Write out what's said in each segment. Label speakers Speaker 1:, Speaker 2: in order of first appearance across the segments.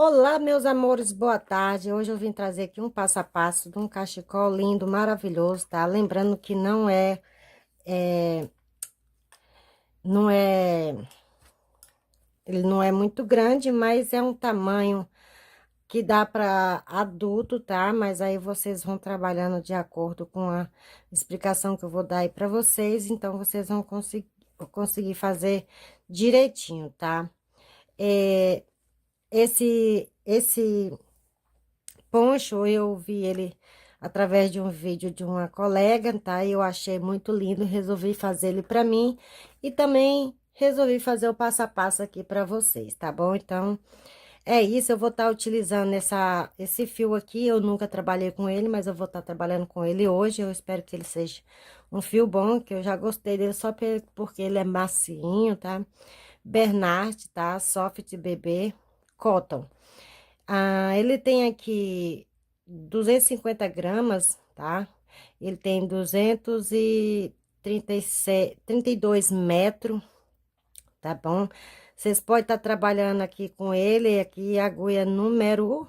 Speaker 1: Olá, meus amores, boa tarde. Hoje eu vim trazer aqui um passo a passo de um cachecol lindo, maravilhoso, tá? Lembrando que não é, ele não é muito grande, mas é um tamanho que dá para adulto, tá? Mas aí vocês vão trabalhando de acordo com a explicação que eu vou dar aí para vocês, então vocês vão conseguir fazer direitinho, tá? É, esse poncho, eu vi ele através de um vídeo de uma colega, tá? E eu achei muito lindo, resolvi fazer ele para mim e também resolvi fazer o passo a passo aqui para vocês, tá bom? Então, é isso, eu vou estar utilizando esse fio aqui, eu nunca trabalhei com ele, mas eu vou estar trabalhando com ele hoje, eu espero que ele seja um fio bom, que eu já gostei dele só porque ele é macinho, tá? Bernard, tá? Soft bebê, cotton. Ah, ele tem aqui 250 gramas, tá? Ele tem 32 metros, tá bom? Vocês podem estar trabalhando aqui com ele, aqui a agulha número,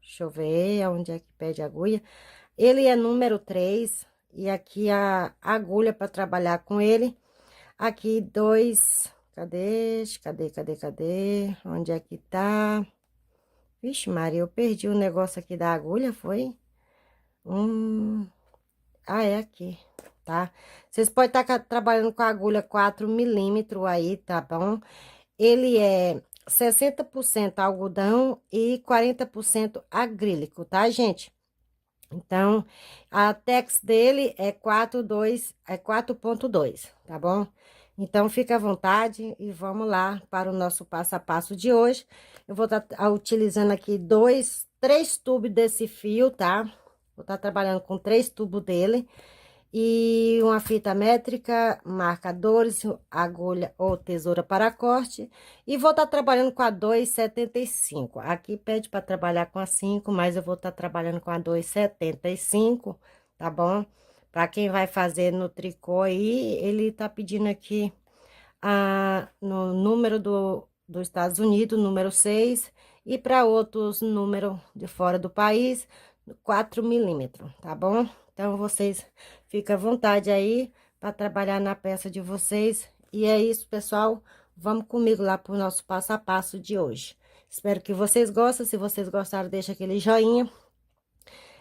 Speaker 1: deixa eu ver onde é que pede a agulha. Ele é número 3 e aqui a agulha para trabalhar com ele. Aqui dois, cadê? Onde é que tá? Vixe, Maria, eu perdi o negócio aqui da agulha, foi? É aqui, tá? Vocês podem estar trabalhando com a agulha 4 milímetros aí, tá bom? Ele é 60% algodão e 40% acrílico, tá, gente? Então, a Tex dele é 4.2, tá bom? Então, fica à vontade e vamos lá para o nosso passo a passo de hoje. Eu vou estar utilizando aqui três tubos desse fio, tá? Vou estar trabalhando com 3 tubos dele. E uma fita métrica, marcadores, agulha ou tesoura para corte. E vou estar trabalhando com a 2,75. Aqui pede para trabalhar com a 5, mas eu vou estar trabalhando com a 2,75, tá bom? Para quem vai fazer no tricô aí, ele tá pedindo aqui no número dos Estados Unidos, número 6, e para outros números de fora do país, 4 milímetros, tá bom? Então, vocês ficam à vontade aí para trabalhar na peça de vocês. E é isso, pessoal. Vamos comigo lá para o nosso passo a passo de hoje. Espero que vocês gostem. Se vocês gostaram, deixa aquele joinha.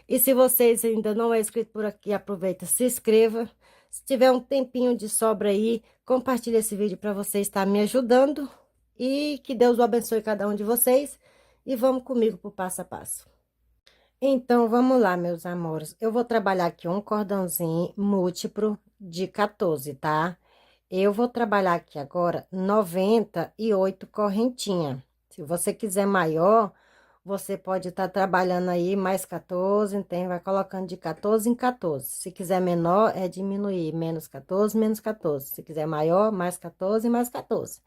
Speaker 1: E se vocês ainda não é inscrito por aqui, aproveita, se inscreva. Se tiver um tempinho de sobra aí, compartilhe esse vídeo para vocês estar me ajudando. E que Deus o abençoe cada um de vocês. E vamos comigo para o passo a passo. Então, vamos lá, meus amores. Eu vou trabalhar aqui um cordãozinho múltiplo de 14, tá? Eu vou trabalhar aqui agora 98 correntinhas. Se você quiser maior, você pode estar trabalhando aí mais 14, então vai colocando de 14 em 14. Se quiser menor, é diminuir, menos 14, menos 14. Se quiser maior, mais 14, mais 14,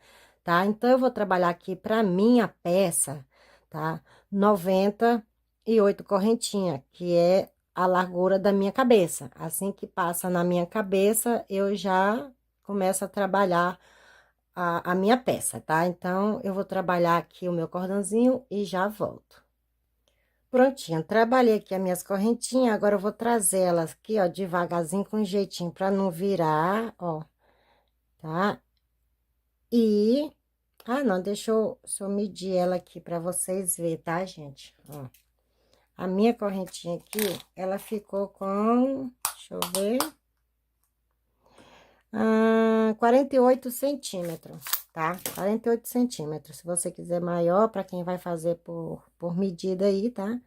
Speaker 1: tá? Então, eu vou trabalhar aqui para minha peça, tá? 98 correntinha, que é a largura da minha cabeça. Assim que passa na minha cabeça, eu já começo a trabalhar a minha peça, tá? Então, eu vou trabalhar aqui o meu cordãozinho e já volto. Prontinho, trabalhei aqui as minhas correntinhas, agora eu vou trazer elas aqui, ó, devagarzinho, com jeitinho, pra não virar, ó, tá? E... Ah, não, deixa eu só medir ela aqui pra vocês verem, tá, gente? Ó, a minha correntinha aqui, ela ficou com... Deixa eu ver... 48 centímetros, tá? 48 centímetros. Se você quiser maior, para quem vai fazer por medida aí, tá?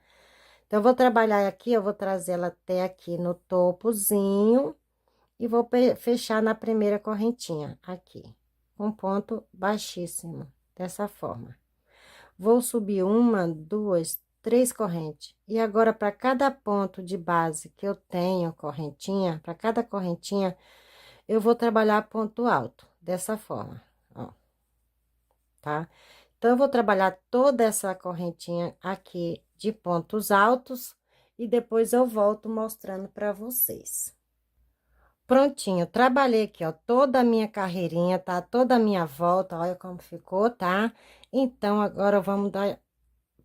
Speaker 1: Então, eu vou trabalhar aqui, eu vou trazer ela até aqui no topozinho e vou fechar na primeira correntinha, aqui, um ponto baixíssimo, dessa forma. Vou subir uma, duas, três correntes. E agora, para cada ponto de base que eu tenho correntinha, para cada correntinha, eu vou trabalhar ponto alto, dessa forma, ó, tá? Então, eu vou trabalhar toda essa correntinha aqui de pontos altos e depois eu volto mostrando para vocês. Prontinho, trabalhei aqui, ó, toda a minha carreirinha, tá? Toda a minha volta, olha como ficou, tá? Então, agora vamos dar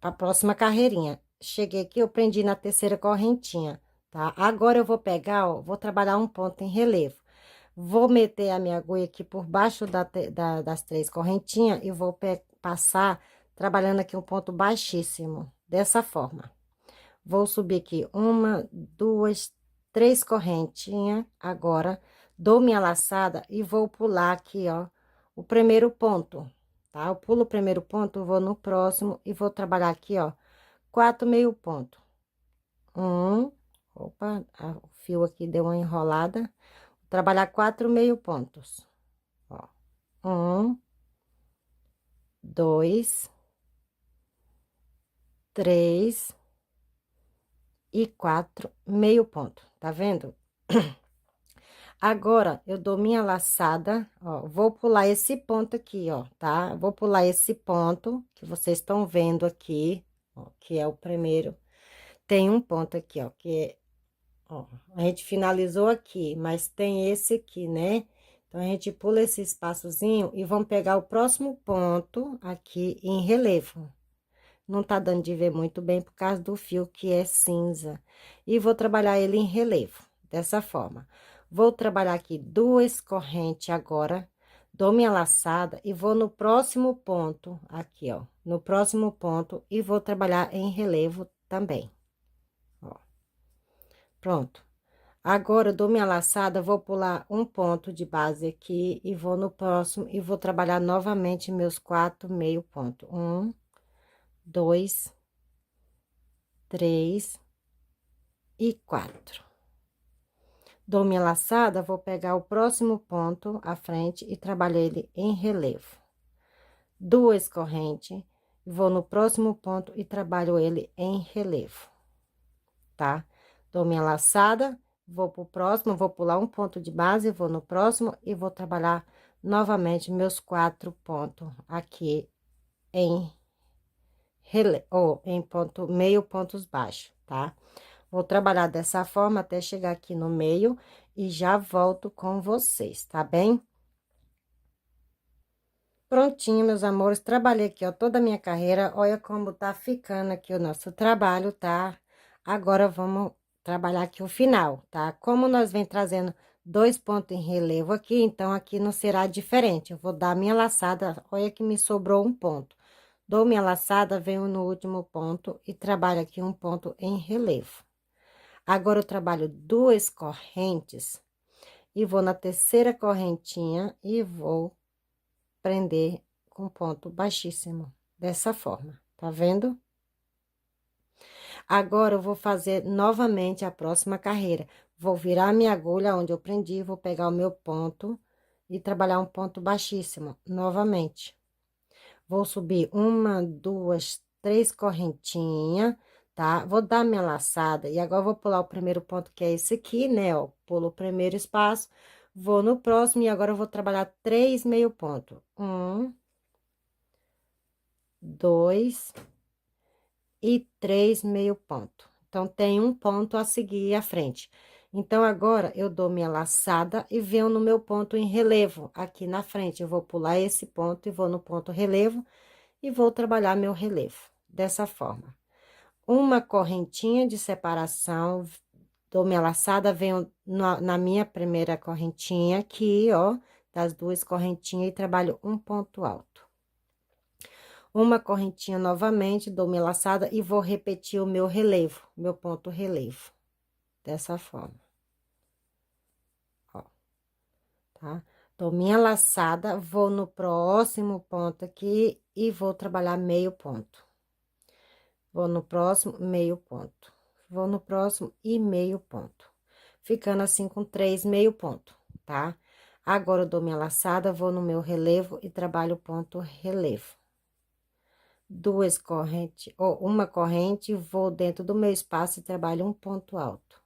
Speaker 1: a próxima carreirinha. Cheguei aqui, eu prendi na terceira correntinha, tá? Agora eu vou pegar, ó, vou trabalhar um ponto em relevo. Vou meter a minha agulha aqui por baixo das três correntinhas e vou passar trabalhando aqui um ponto baixíssimo, dessa forma. Vou subir aqui uma, duas, três correntinhas. Agora, dou minha laçada e vou pular aqui, ó, o primeiro ponto, tá? Eu pulo o primeiro ponto, vou no próximo e vou trabalhar aqui, ó, 4 meio ponto. Opa, o fio aqui deu uma enrolada. Vou trabalhar 4 meio pontos, ó. 2, 3 e 4 meio ponto, tá vendo? Agora, eu dou minha laçada, ó, vou pular esse ponto aqui, ó, tá? Vou pular esse ponto que vocês estão vendo aqui, ó, que é o primeiro. Tem um ponto aqui, ó, que é, ó, a gente finalizou aqui, mas tem esse aqui, né? Então, a gente pula esse espaçozinho e vamos pegar o próximo ponto aqui em relevo. Não tá dando de ver muito bem por causa do fio que é cinza. E vou trabalhar ele em relevo, dessa forma. Vou trabalhar aqui duas correntes agora, dou minha laçada e vou no próximo ponto, aqui, ó. No próximo ponto, e vou trabalhar em relevo também, ó. Pronto. Agora, eu dou minha laçada, vou pular um ponto de base aqui e vou no próximo e vou trabalhar novamente meus 4 meio ponto. 2, 3 e 4. Dou minha laçada, vou pegar o próximo ponto à frente e trabalhar ele em relevo. Duas correntes, vou no próximo ponto e trabalho ele em relevo, tá? Dou minha laçada, vou pro próximo, vou pular um ponto de base, vou no próximo e vou trabalhar novamente meus 4 pontos aqui em relevo, ou em ponto, meio pontos baixos, tá? Vou trabalhar dessa forma até chegar aqui no meio e já volto com vocês, tá bem? Prontinho, meus amores, trabalhei aqui, ó, toda a minha carreira, olha como tá ficando aqui o nosso trabalho, tá? Agora, vamos trabalhar aqui o final, tá? Como nós vem trazendo dois pontos em relevo aqui, então, aqui não será diferente. Eu vou dar minha laçada, olha que me sobrou um ponto. Dou minha laçada, venho no último ponto e trabalho aqui um ponto em relevo. Agora, eu trabalho duas correntes e vou na terceira correntinha e vou prender com ponto baixíssimo, dessa forma, tá vendo? Agora, eu vou fazer novamente a próxima carreira. Vou virar minha agulha onde eu prendi, vou pegar o meu ponto e trabalhar um ponto baixíssimo, novamente. Vou subir uma, duas, três correntinhas, tá? Vou dar minha laçada e agora vou pular o primeiro ponto, que é esse aqui, né, ó. Pulo o primeiro espaço, vou no próximo e agora eu vou trabalhar três meio ponto. 2 e 3 meio ponto. Então, tem um ponto a seguir à frente. Então, agora, eu dou minha laçada e venho no meu ponto em relevo, aqui na frente. Eu vou pular esse ponto e vou no ponto relevo e vou trabalhar meu relevo, dessa forma. Uma correntinha de separação, dou minha laçada, venho na minha primeira correntinha aqui, ó, das duas correntinhas e trabalho um ponto alto. Uma correntinha novamente, dou minha laçada e vou repetir o meu relevo, meu ponto relevo, dessa forma. Ó, tá? Dou minha laçada, vou no próximo ponto aqui e vou trabalhar meio ponto. Vou no próximo, meio ponto. Vou no próximo e meio ponto. Ficando assim com 3 meio ponto, tá? Agora, eu dou minha laçada, vou no meu relevo e trabalho o ponto relevo. Duas correntes, ou uma corrente, vou dentro do meu espaço e trabalho um ponto alto.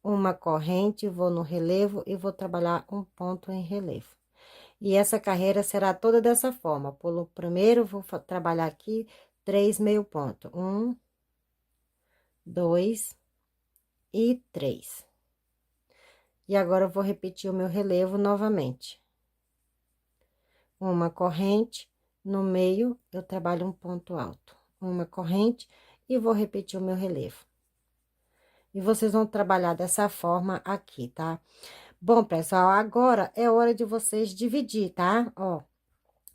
Speaker 1: Uma corrente, vou no relevo e vou trabalhar um ponto em relevo. E essa carreira será toda dessa forma. Pulo primeiro, vou trabalhar aqui 3 meio ponto. 2 e 3. E agora, eu vou repetir o meu relevo novamente. Uma corrente, no meio, eu trabalho um ponto alto. uma corrente e vou repetir o meu relevo. E vocês vão trabalhar dessa forma aqui, tá? Bom, pessoal, agora é hora de vocês dividir, tá? Ó,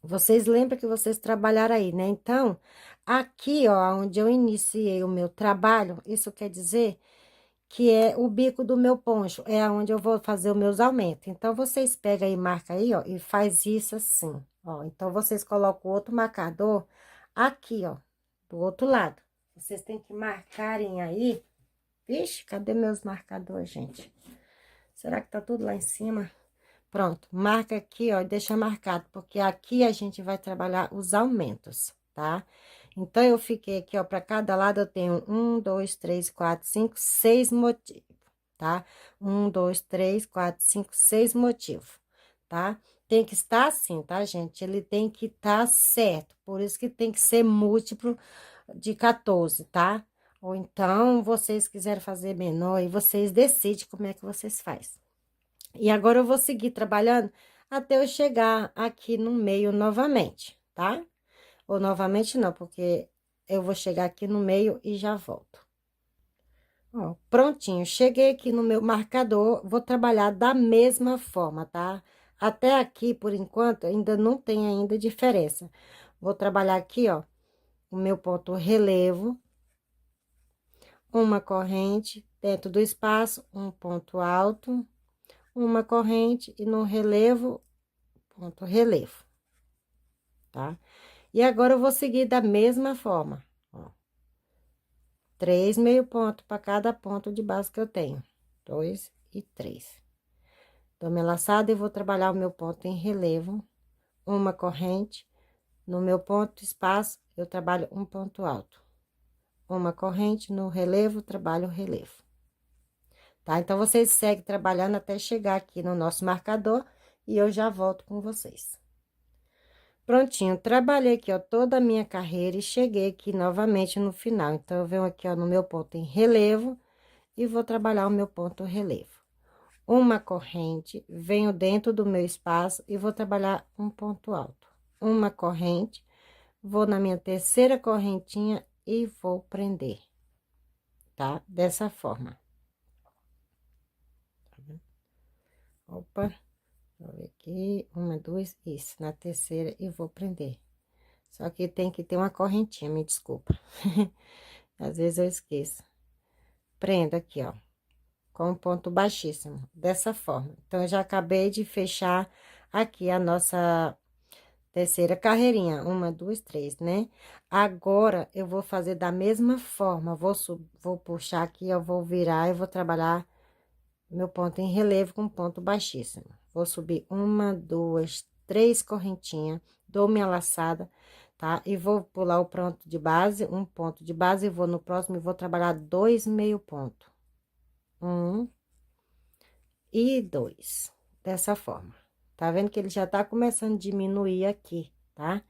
Speaker 1: vocês lembram que vocês trabalharam aí, né? Então, aqui, ó, onde eu iniciei o meu trabalho, isso quer dizer que é o bico do meu poncho, é onde eu vou fazer os meus aumentos. Então, vocês pegam aí, marca aí, ó, e faz isso assim, ó. Então, vocês colocam o outro marcador aqui, ó, do outro lado. Vocês têm que marcarem aí. Vixe, cadê meus marcadores, gente? Será que tá tudo lá em cima? Pronto, marca aqui, ó, e deixa marcado, porque aqui a gente vai trabalhar os aumentos, tá? Então, eu fiquei aqui, ó, para cada lado eu tenho 1, 2, 3, 4, 5, 6 motivos, tá? 1, 2, 3, 4, 5, 6 motivos, tá? Tem que estar assim, tá, gente? Ele tem que estar certo, por isso que tem que ser múltiplo de 14, tá? Ou então, vocês quiserem fazer menor, e vocês decidem como é que vocês fazem. E agora eu vou seguir trabalhando até eu chegar aqui no meio novamente, tá? Ou novamente não, porque eu vou chegar aqui no meio e já volto. Ó, prontinho, cheguei aqui no meu marcador, vou trabalhar da mesma forma, tá? Até aqui, por enquanto, ainda não tem ainda diferença. Vou trabalhar aqui, ó, o meu ponto relevo, uma corrente dentro do espaço, um ponto alto, uma corrente e no relevo, ponto relevo, tá? E agora eu vou seguir da mesma forma, ó. 3 meio ponto para cada ponto de base que eu tenho. 2 e 3. Dou minha laçada e vou trabalhar o meu ponto em relevo, uma corrente. No meu ponto espaço, eu trabalho um ponto alto. Uma corrente no relevo, trabalho o relevo. Tá? Então, vocês seguem trabalhando até chegar aqui no nosso marcador e eu já volto com vocês. Prontinho, trabalhei aqui, ó, toda a minha carreira e cheguei aqui novamente no final. Então, eu venho aqui, ó, no meu ponto em relevo e vou trabalhar o meu ponto relevo. Uma corrente, venho dentro do meu espaço e vou trabalhar um ponto alto. Uma corrente, vou na minha terceira correntinha e vou prender, tá? Dessa forma. Opa, vou ver aqui, uma, duas, isso, na terceira e vou prender. Só que tem que ter uma correntinha, me desculpa. Às vezes eu esqueço. Prendo aqui, ó, com um ponto baixíssimo, dessa forma. Então, eu já acabei de fechar aqui a nossa terceira carreirinha. Uma, duas, três, né? Agora, eu vou fazer da mesma forma. Vou puxar aqui, eu vou virar e vou trabalhar meu ponto em relevo com ponto baixíssimo. Vou subir uma, duas, três correntinhas, dou minha laçada, tá? E vou pular o ponto de base, um ponto de base, e vou no próximo e vou trabalhar 2 meio ponto. 1 e 2, dessa forma. Tá vendo que ele já tá começando a diminuir aqui, tá?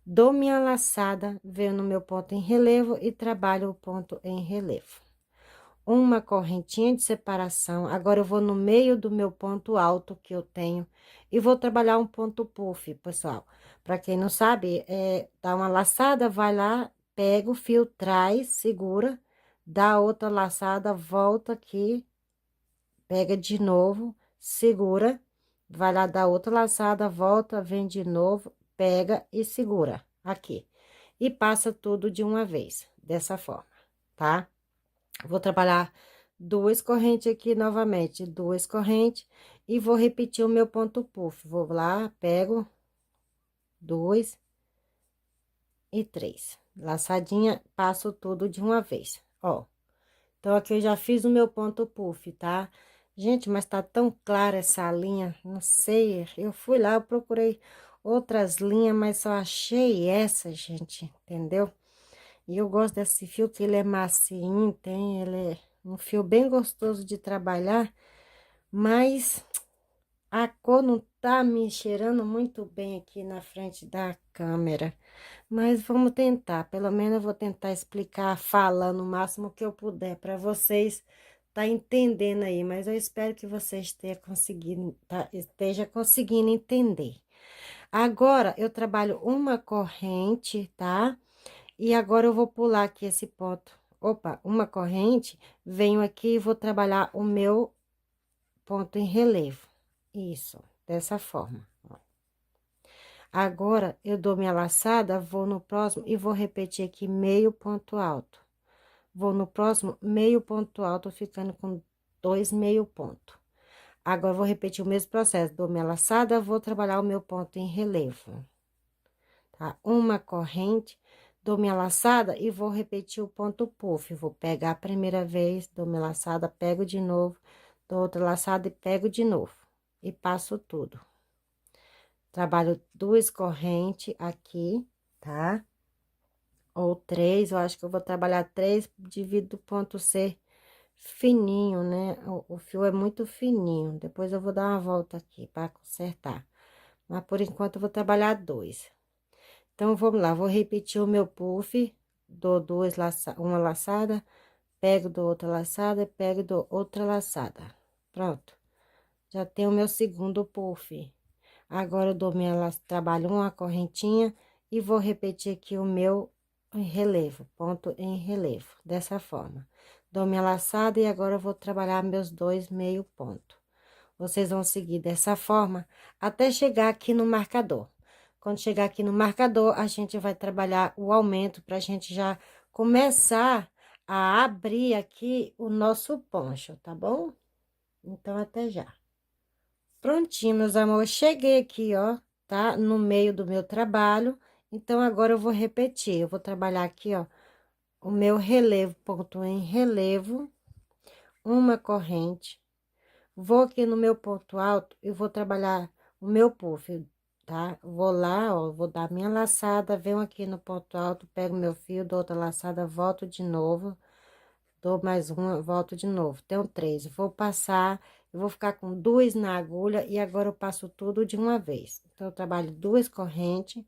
Speaker 1: Dou minha laçada, venho no meu ponto em relevo e trabalho o ponto em relevo. Uma correntinha de separação, agora eu vou no meio do meu ponto alto que eu tenho e vou trabalhar um ponto puff, pessoal. Para quem não sabe, dá uma laçada, vai lá, pega o fio, traz, segura, dá outra laçada, volta aqui, pega de novo, segura, vai lá, dá outra laçada, volta, vem de novo, pega e segura aqui. E passa tudo de uma vez, dessa forma, tá? Vou trabalhar duas correntes aqui novamente, duas correntes, e vou repetir o meu ponto puff. Vou lá, pego dois e três. Laçadinha, passo tudo de uma vez, ó. Então, aqui eu já fiz o meu ponto puff, tá? Gente, mas tá tão clara essa linha, não sei, eu fui lá, eu procurei outras linhas, mas só achei essa, gente, entendeu? E eu gosto desse fio, que ele é macio, ele é um fio bem gostoso de trabalhar, mas a cor não tá me cheirando muito bem aqui na frente da câmera. Mas vamos tentar, pelo menos eu vou tentar explicar, falando o máximo que eu puder para vocês tá entendendo aí, mas eu espero que vocês esteja conseguindo entender. Agora, eu trabalho uma corrente, tá? E agora eu vou pular aqui esse ponto. Opa, uma corrente, venho aqui e vou trabalhar o meu ponto em relevo. Isso, dessa forma. Ó. Agora, eu dou minha laçada, vou no próximo e vou repetir aqui meio ponto alto. Vou no próximo, meio ponto alto, ficando com 2 meio ponto. Agora, vou repetir o mesmo processo. Dou minha laçada, vou trabalhar o meu ponto em relevo. Tá? Uma corrente, dou minha laçada e vou repetir o ponto puff. Vou pegar a primeira vez, dou minha laçada, pego de novo, dou outra laçada e pego de novo. E passo tudo. Trabalho 2 correntes aqui, tá? Ou 3, eu acho que eu vou trabalhar 3, divido o ponto C fininho, né? O fio é muito fininho. Depois eu vou dar uma volta aqui para consertar. Mas por enquanto eu vou trabalhar 2. Então, vamos lá, vou repetir o meu puff, dou uma laçada, pego, dou outra laçada, pego, dou outra laçada. Pronto. Já tenho o meu segundo puff. Agora, eu dou trabalho uma correntinha e vou repetir aqui o meu em relevo, ponto em relevo, dessa forma. Dou minha laçada e agora eu vou trabalhar meus 2 meio ponto. Vocês vão seguir dessa forma até chegar aqui no marcador. Quando chegar aqui no marcador, a gente vai trabalhar o aumento para a gente já começar a abrir aqui o nosso poncho, tá bom? Então, até já. Prontinho, meus amores, cheguei aqui, ó, tá? No meio do meu trabalho. Então, agora eu vou repetir. Eu vou trabalhar aqui, ó, o meu relevo, ponto em relevo, uma corrente. Vou aqui no meu ponto alto e vou trabalhar o meu puff, tá? Vou lá, ó, vou dar minha laçada, venho aqui no ponto alto, pego meu fio, dou outra laçada, volto de novo, dou mais uma, volto de novo. Tenho 3, vou passar, eu vou ficar com 2 na agulha e agora eu passo tudo de uma vez. Então, eu trabalho 2 correntes,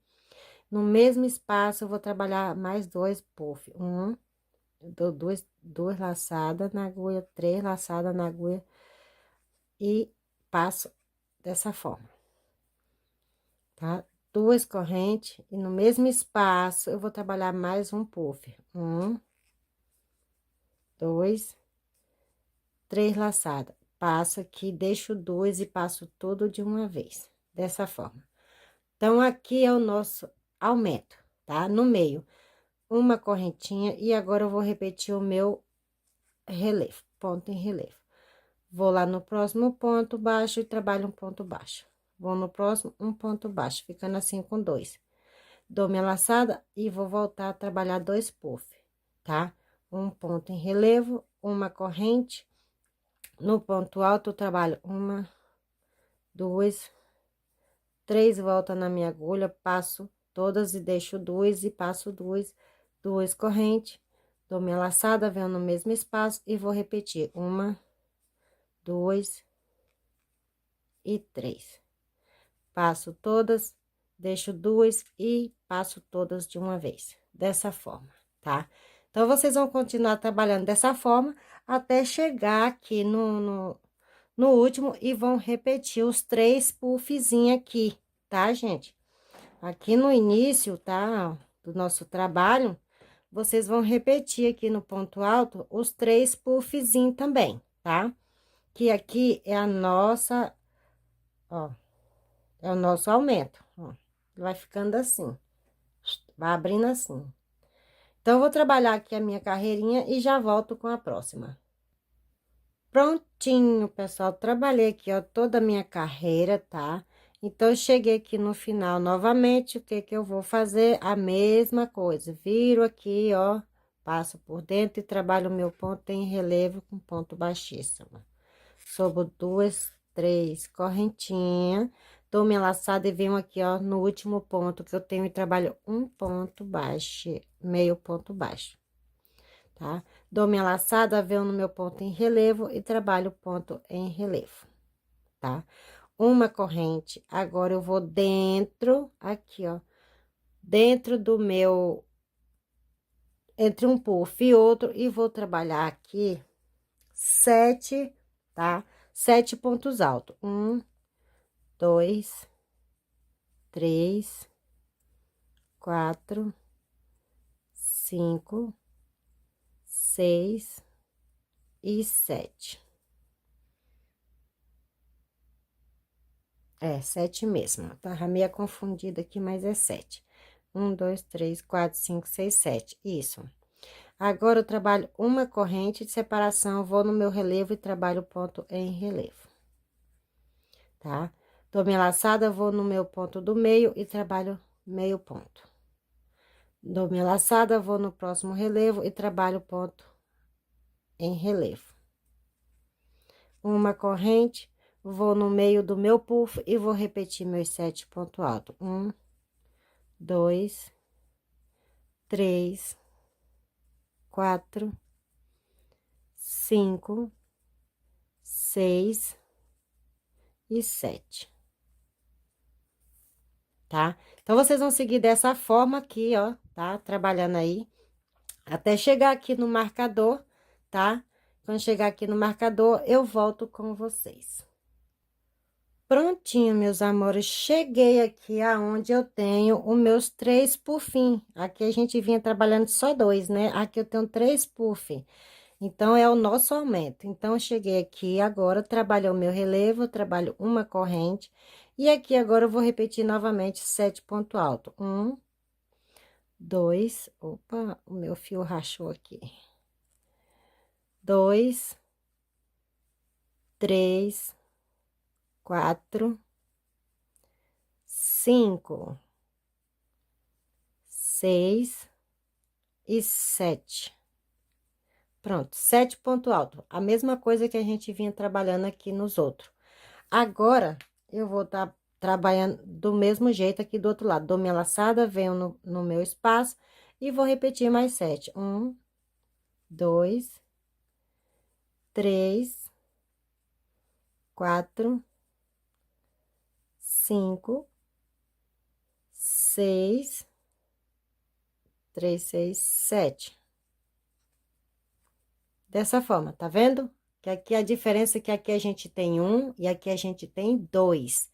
Speaker 1: no mesmo espaço eu vou trabalhar mais 2 puff. Dou duas laçadas na agulha, 3 laçadas na agulha e passo dessa forma, tá? 2 correntes e no mesmo espaço eu vou trabalhar mais um puff. 2, 3 laçadas. Passo aqui, deixo 2 e passo tudo de uma vez, dessa forma. Então, aqui é o nosso aumento, tá? No meio, uma correntinha e agora eu vou repetir o meu relevo, ponto em relevo. Vou lá no próximo ponto baixo e trabalho um ponto baixo. Vou no próximo, um ponto baixo, ficando assim com 2. Dou minha laçada e vou voltar a trabalhar 2 puff, tá? Um ponto em relevo, uma corrente. No ponto alto, eu trabalho 1, 2, 3 voltas na minha agulha, passo todas e deixo 2 e passo 2 correntes. Dou minha laçada, venho no mesmo espaço e vou repetir 1, 2 e 3. Passo todas, deixo 2 e passo todas de uma vez, dessa forma, tá? Então, vocês vão continuar trabalhando dessa forma até chegar aqui no último e vão repetir os 3 puffzinhos aqui, tá, gente? Aqui no início, tá, do nosso trabalho, vocês vão repetir aqui no ponto alto os 3 puffzinhos também, tá? Que aqui é a nossa, ó, é o nosso aumento, ó. Vai ficando assim, vai abrindo assim. Então, eu vou trabalhar aqui a minha carreirinha e já volto com a próxima. Prontinho, pessoal, trabalhei aqui, ó, toda a minha carreira, tá? Então, eu cheguei aqui no final novamente, o que que eu vou fazer? A mesma coisa, viro aqui, ó, passo por dentro e trabalho o meu ponto em relevo com ponto baixíssimo. Sobo 2, 3 correntinhas, dou minha laçada e venho aqui, ó, no último ponto que eu tenho e trabalho um ponto baixo, meio ponto baixo, tá? Dou minha laçada, venho no meu ponto em relevo e trabalho o ponto em relevo, tá? Uma corrente, agora eu vou dentro, aqui, ó, dentro do meu, entre um puff e outro, e vou trabalhar aqui 7, tá? 7 pontos altos. 2, 3, 4, 5, 6 e 7. É, 7 mesmo. Tava meio confundida aqui, mas é 7. 1, 2, 3, 4, 5, 6, 7. Isso. Agora, eu trabalho uma corrente de separação, vou no meu relevo e trabalho o ponto em relevo. Tá? Dou minha laçada, vou no meu ponto do meio e trabalho meio ponto. Dou minha laçada, vou no próximo relevo e trabalho o ponto em relevo. Uma corrente, vou no meio do meu puff e vou repetir meus 7 pontos altos. 1, 2, 3, 4, 5, 6 e 7. Tá? Então, vocês vão seguir dessa forma aqui, ó, tá? Trabalhando aí, até chegar aqui no marcador, tá? Quando chegar aqui no marcador, eu volto com vocês. Prontinho, meus amores, cheguei aqui aonde eu tenho os meus 3 puffins. Aqui a gente vinha trabalhando só 2, né? Aqui eu tenho 3 puffs. Então, é o nosso aumento. Então, eu cheguei aqui agora, trabalhei o meu relevo, trabalho uma corrente. E aqui agora eu vou repetir novamente 7 pontos altos. 1, 2, opa, o meu fio rachou aqui. 2, 3, 4, 5, 6 e 7. Pronto, 7 pontos altos. A mesma coisa que a gente vinha trabalhando aqui nos outros. Agora, eu vou estar trabalhando do mesmo jeito aqui do outro lado. Dou minha laçada, venho no meu espaço e vou repetir mais 7. 1, 2, 3, 4, 5, 6, 3, 6, 7. Dessa forma, tá vendo? Que aqui a diferença é que aqui a gente tem 1 e aqui a gente tem 2.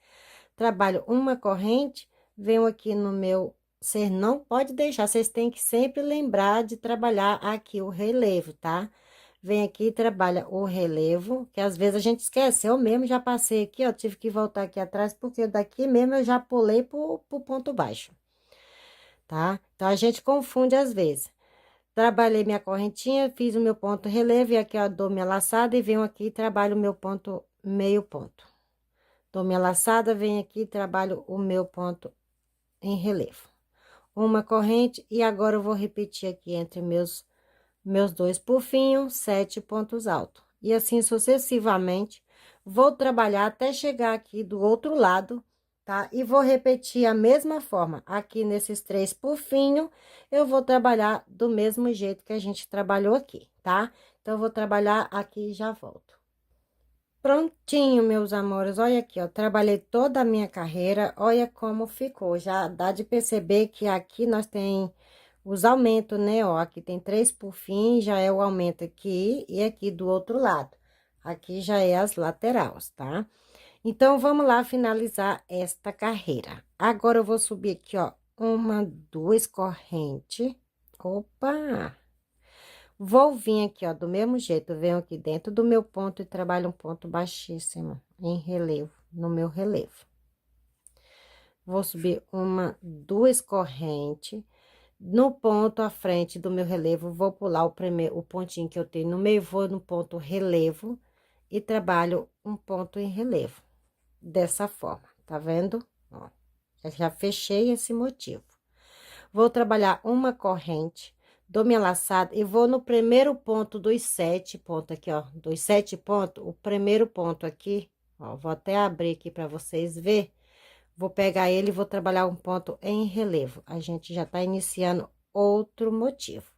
Speaker 1: Trabalho uma corrente, venho aqui no meu... Vocês não pode deixar, vocês têm que sempre lembrar de trabalhar aqui o relevo, tá? Vem aqui e trabalha o relevo, que às vezes a gente esquece. Eu mesmo já passei aqui, ó, tive que voltar aqui atrás, porque daqui mesmo eu já pulei pro ponto baixo, tá? Então, a gente confunde às vezes. Trabalhei minha correntinha, fiz o meu ponto relevo, e aqui, ó, dou minha laçada e venho aqui e trabalho o meu ponto, meio ponto. Dou minha laçada, venho aqui e trabalho o meu ponto em relevo. Uma corrente, e agora eu vou repetir aqui entre meus 2 pufinhos, 7 pontos altos. E assim sucessivamente, vou trabalhar até chegar aqui do outro lado, tá? E vou repetir a mesma forma. Aqui nesses 3 pufinhos, eu vou trabalhar do mesmo jeito que a gente trabalhou aqui, tá? Então, eu vou trabalhar aqui e já volto. Prontinho, meus amores, olha aqui, ó, trabalhei toda a minha carreira, olha como ficou, já dá de perceber que aqui nós tem os aumentos, né, ó, aqui tem 3 por fim, já é o aumento aqui, e aqui do outro lado, aqui já é as laterais, tá? Então, vamos lá finalizar esta carreira. Agora, eu vou subir aqui, ó, 1, 2 correntes, opa! Vou vir aqui, ó, do mesmo jeito, venho aqui dentro do meu ponto e trabalho um ponto baixíssimo em relevo, no meu relevo. Vou subir 1, 2 correntes. No ponto à frente do meu relevo, vou pular o pontinho que eu tenho no meio, vou no ponto relevo e trabalho um ponto em relevo. Dessa forma, tá vendo? Ó, eu já fechei esse motivo. Vou trabalhar uma corrente, dou minha laçada e vou no primeiro ponto dos 7 pontos aqui, ó, dos 7 pontos, o primeiro ponto aqui, ó, vou até abrir aqui para vocês ver. Vou pegar ele e vou trabalhar um ponto em relevo. A gente já tá iniciando outro motivo,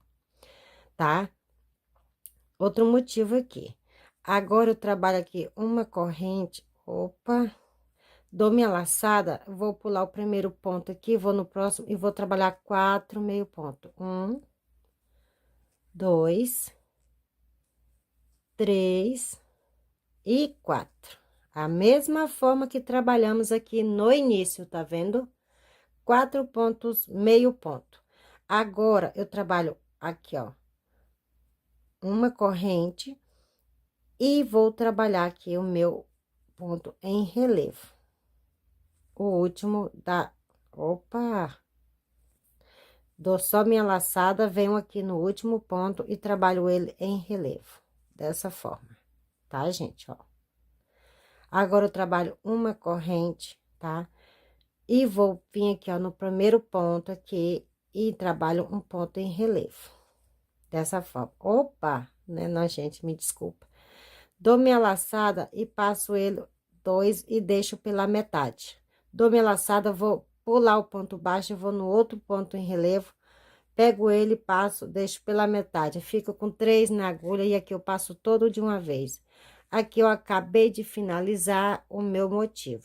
Speaker 1: tá? Outro motivo aqui. Agora, eu trabalho aqui uma corrente, opa, dou minha laçada, vou pular o primeiro ponto aqui, vou no próximo e vou trabalhar 4 meio ponto. 1, 2, 3 e 4. A mesma forma que trabalhamos aqui no início, tá vendo? 4 pontos, meio ponto. Agora, eu trabalho aqui, ó, uma corrente e vou trabalhar aqui o meu ponto em relevo. O último da... Opa! Dou só minha laçada, venho aqui no último ponto e trabalho ele em relevo. Dessa forma, tá, gente, ó. Agora, eu trabalho uma corrente, tá? E vou vir aqui, ó, no primeiro ponto aqui e trabalho um ponto em relevo. Dessa forma. Opa, né, não, gente, me desculpa. Dou minha laçada e passo ele dois e deixo pela metade. Dou minha laçada, vou pular o ponto baixo, vou no outro ponto em relevo, pego ele, passo, deixo pela metade. Fico com 3 na agulha e aqui eu passo todo de uma vez. Aqui eu acabei de finalizar o meu motivo.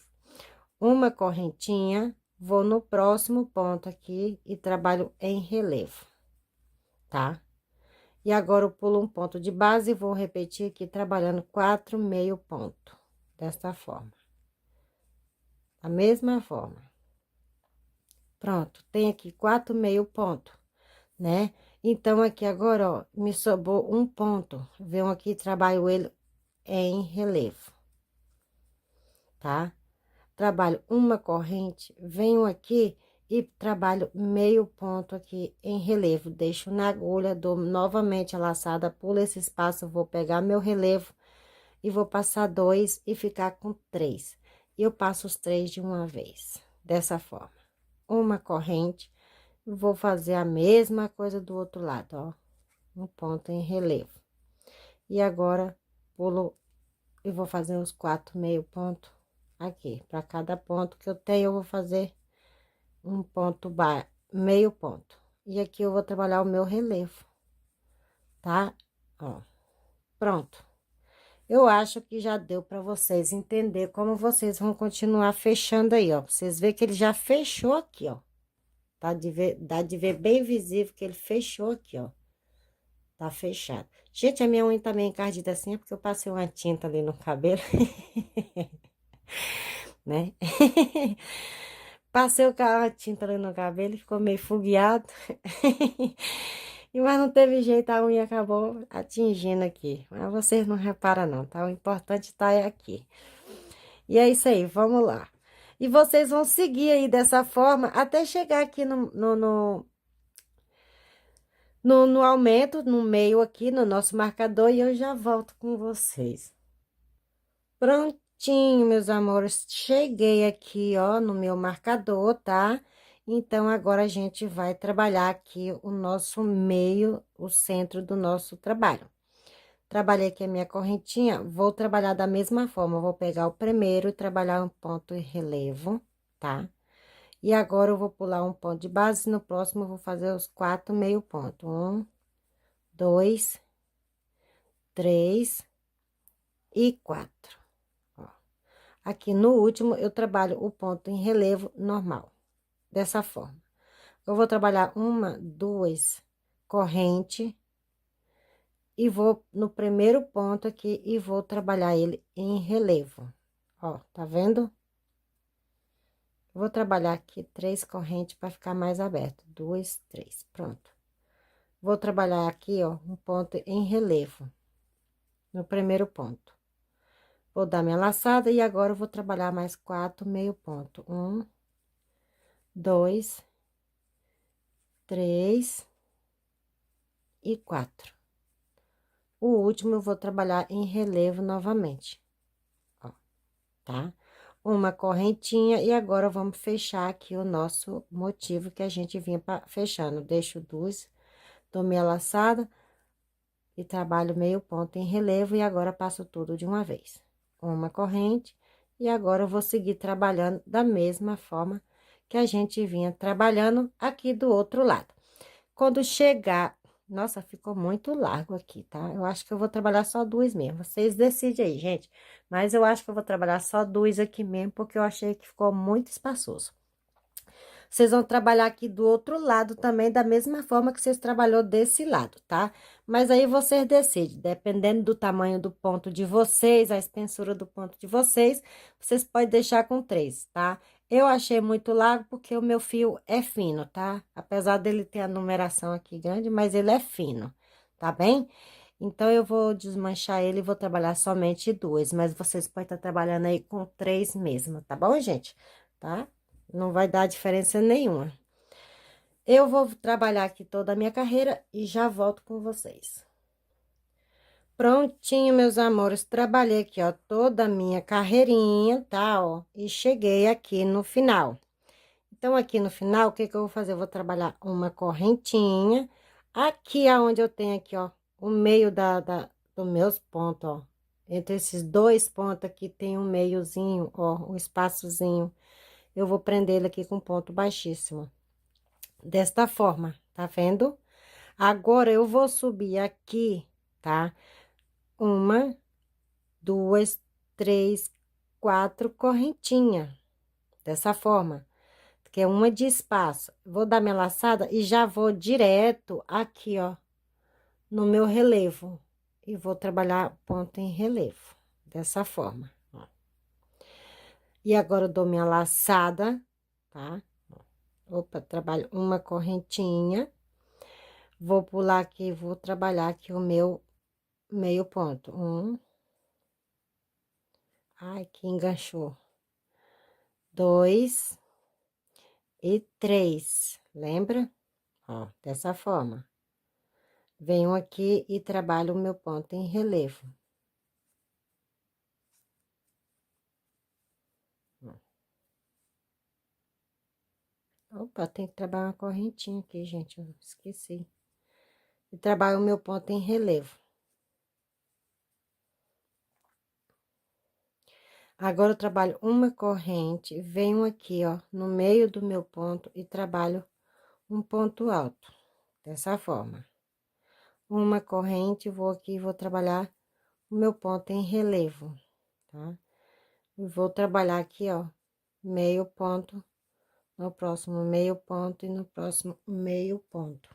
Speaker 1: Uma correntinha, vou no próximo ponto aqui e trabalho em relevo, tá? E agora eu pulo um ponto de base e vou repetir aqui trabalhando 4 meio ponto, desta forma. Da mesma forma. Pronto, tem aqui 4 meio ponto, né? Então, aqui agora, ó, me sobrou um ponto. Venho aqui, trabalho ele em relevo, tá? Trabalho uma corrente, venho aqui e trabalho meio ponto aqui em relevo. Deixo na agulha, dou novamente a laçada, pulo esse espaço, vou pegar meu relevo e vou passar 2 e ficar com 3. E eu passo os 3 de uma vez, dessa forma. Uma corrente, vou fazer a mesma coisa do outro lado, ó. Um ponto em relevo. E agora, pulo e vou fazer os 4 meio ponto aqui. Para cada ponto que eu tenho, eu vou fazer um ponto meio ponto. E aqui eu vou trabalhar o meu relevo, tá? Ó, pronto. Eu acho que já deu para vocês entender como vocês vão continuar fechando aí, ó. Vocês vê que ele já fechou aqui, ó. Tá dá de ver bem visível que ele fechou aqui, ó. Tá fechado. Gente, a minha unha tá meio encardida assim, é porque eu passei uma tinta ali no cabelo. Né? Passei a tinta ali no cabelo e ficou meio fogueado. Mas não teve jeito, a unha acabou atingindo aqui. Mas vocês não reparam não, tá? O importante tá aqui. E é isso aí, vamos lá. E vocês vão seguir aí dessa forma até chegar aqui no aumento, no meio aqui, no nosso marcador, e eu já volto com vocês. Prontinho, meus amores, cheguei aqui, ó, no meu marcador, tá? Então, agora a gente vai trabalhar aqui o nosso meio, o centro do nosso trabalho. Trabalhei aqui a minha correntinha, vou trabalhar da mesma forma, vou pegar o primeiro e trabalhar um ponto em relevo, tá? E agora, eu vou pular um ponto de base, no próximo eu vou fazer os 4 meio ponto. 1, 2, 3 e 4. Aqui no último, eu trabalho o ponto em relevo normal, dessa forma. Eu vou trabalhar uma, duas corrente e vou no primeiro ponto aqui e vou trabalhar ele em relevo. Ó, tá vendo? Vou trabalhar aqui 3 correntes para ficar mais aberto. 2, 3, pronto. Vou trabalhar aqui, ó, um ponto em relevo no primeiro ponto. Vou dar minha laçada e agora eu vou trabalhar mais 4 meio ponto. 1, 2, 3 e 4. O último eu vou trabalhar em relevo novamente, ó, tá? Uma correntinha e agora vamos fechar aqui o nosso motivo que a gente vinha fechando. Deixo 2, dou minha laçada e trabalho meio ponto em relevo e agora passo tudo de uma vez. Uma corrente e agora eu vou seguir trabalhando da mesma forma que a gente vinha trabalhando aqui do outro lado. Quando chegar... Nossa, ficou muito largo aqui, tá? Eu acho que eu vou trabalhar só 2 mesmo. Vocês decidem aí, gente. Mas eu acho que eu vou trabalhar só 2 aqui mesmo, porque eu achei que ficou muito espaçoso. Vocês vão trabalhar aqui do outro lado também, da mesma forma que vocês trabalhou desse lado, tá? Mas aí vocês decidem, dependendo do tamanho do ponto de vocês, a espessura do ponto de vocês, vocês podem deixar com 3, tá? Eu achei muito largo porque o meu fio é fino, tá? Apesar dele ter a numeração aqui grande, mas ele é fino, tá bem? Então, eu vou desmanchar ele e vou trabalhar somente duas, mas vocês podem estar trabalhando aí com três mesmo, tá bom, gente? Tá? Não vai dar diferença nenhuma. Eu vou trabalhar aqui toda a minha carreira e já volto com vocês. Prontinho, meus amores, trabalhei aqui, ó, toda a minha carreirinha, tá, ó, e cheguei aqui no final. Então, aqui no final, o que que eu vou fazer? Eu vou trabalhar uma correntinha, aqui aonde eu tenho aqui, ó, o meio dos meus pontos, ó, entre esses dois pontos aqui tem um meiozinho, ó, um espaçozinho, eu vou prender ele aqui com ponto baixíssimo, desta forma, tá vendo? Agora, eu vou subir aqui, tá? Uma, duas, três, quatro correntinhas, dessa forma, que é uma de espaço. Vou dar minha laçada e já vou direto aqui, ó, no meu relevo. E vou trabalhar ponto em relevo, dessa forma, ó. E agora, eu dou minha laçada, tá? Opa, trabalho uma correntinha. Vou pular aqui, vou trabalhar aqui o meu meio ponto. Ai, que enganchou. Dois e três, lembra? Ó, dessa forma. Venho aqui e trabalho o meu ponto em relevo. Opa, tem que trabalhar uma correntinha aqui, gente, eu esqueci. E trabalho o meu ponto em relevo. Agora, eu trabalho uma corrente, venho aqui, ó, no meio do meu ponto e trabalho um ponto alto, dessa forma. Uma corrente, vou aqui e vou trabalhar o meu ponto em relevo, tá? E vou trabalhar aqui, ó, meio ponto, no próximo meio ponto e no próximo meio ponto.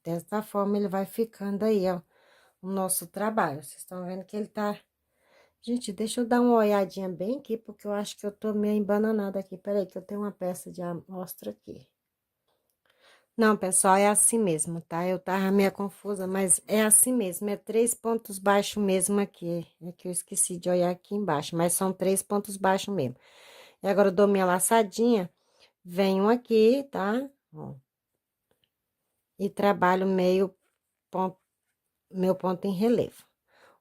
Speaker 1: Dessa forma, ele vai ficando aí, ó, o nosso trabalho. Vocês estão vendo que ele tá... Gente, deixa eu dar uma olhadinha bem aqui, porque eu acho que eu tô meio embananada aqui. Peraí, que eu tenho uma peça de amostra aqui. Não, pessoal, é assim mesmo, tá? Eu tava meio confusa, mas é assim mesmo. É três pontos baixos mesmo aqui. É que eu esqueci de olhar aqui embaixo, mas são três pontos baixos mesmo. E agora, eu dou minha laçadinha, venho aqui, tá? Ó, e trabalho meio ponto, meu ponto em relevo.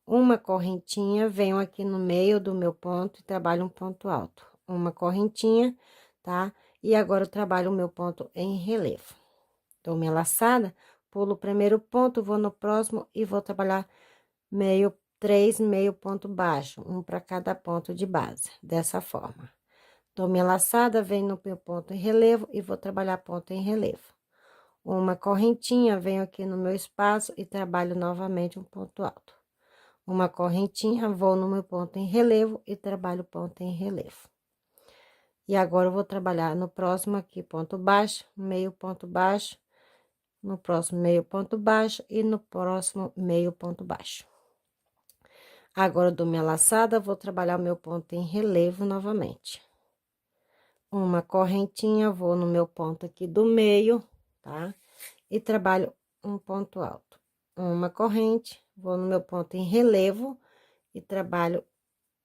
Speaker 1: Uma correntinha, venho aqui no meio do meu ponto e trabalho um ponto alto. Uma correntinha, tá? E agora, eu trabalho o meu ponto em relevo. Dou minha laçada, pulo o primeiro ponto, vou no próximo e vou trabalhar três meio ponto baixo, um para cada ponto de base, dessa forma. Dou minha laçada, venho no meu ponto em relevo e vou trabalhar ponto em relevo. Uma correntinha, venho aqui no meu espaço e trabalho novamente um ponto alto. Uma correntinha, vou no meu ponto em relevo e trabalho ponto em relevo. E agora, eu vou trabalhar no próximo aqui, ponto baixo, meio ponto baixo, no próximo meio ponto baixo e no próximo meio ponto baixo. Agora, eu dou minha laçada, vou trabalhar o meu ponto em relevo novamente. Uma correntinha, vou no meu ponto aqui do meio, tá? E trabalho um ponto alto. Uma corrente, vou no meu ponto em relevo e trabalho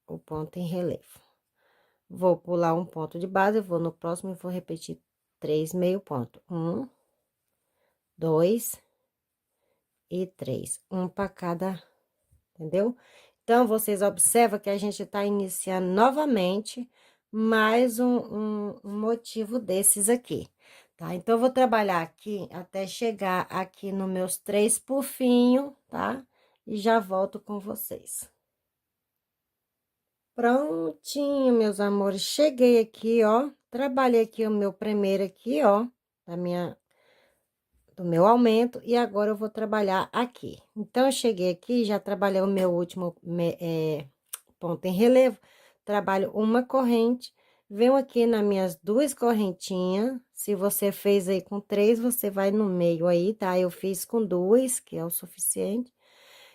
Speaker 1: o ponto em relevo. Vou pular um ponto de base, vou no próximo e vou repetir três meio ponto. Um, dois e três. Um para cada, entendeu? Então, vocês observam que a gente tá iniciando novamente mais um motivo desses aqui, tá? Então, eu vou trabalhar aqui até chegar aqui nos meus três pufinhos, tá? E já volto com vocês. Prontinho, meus amores, cheguei aqui, ó, trabalhei aqui o meu primeiro aqui, ó, do meu aumento, e agora eu vou trabalhar aqui. Então, eu cheguei aqui, já trabalhei o meu último ponto em relevo, trabalho uma corrente, venho aqui nas minhas duas correntinhas, se você fez aí com três, você vai no meio aí, tá? Eu fiz com duas, que é o suficiente,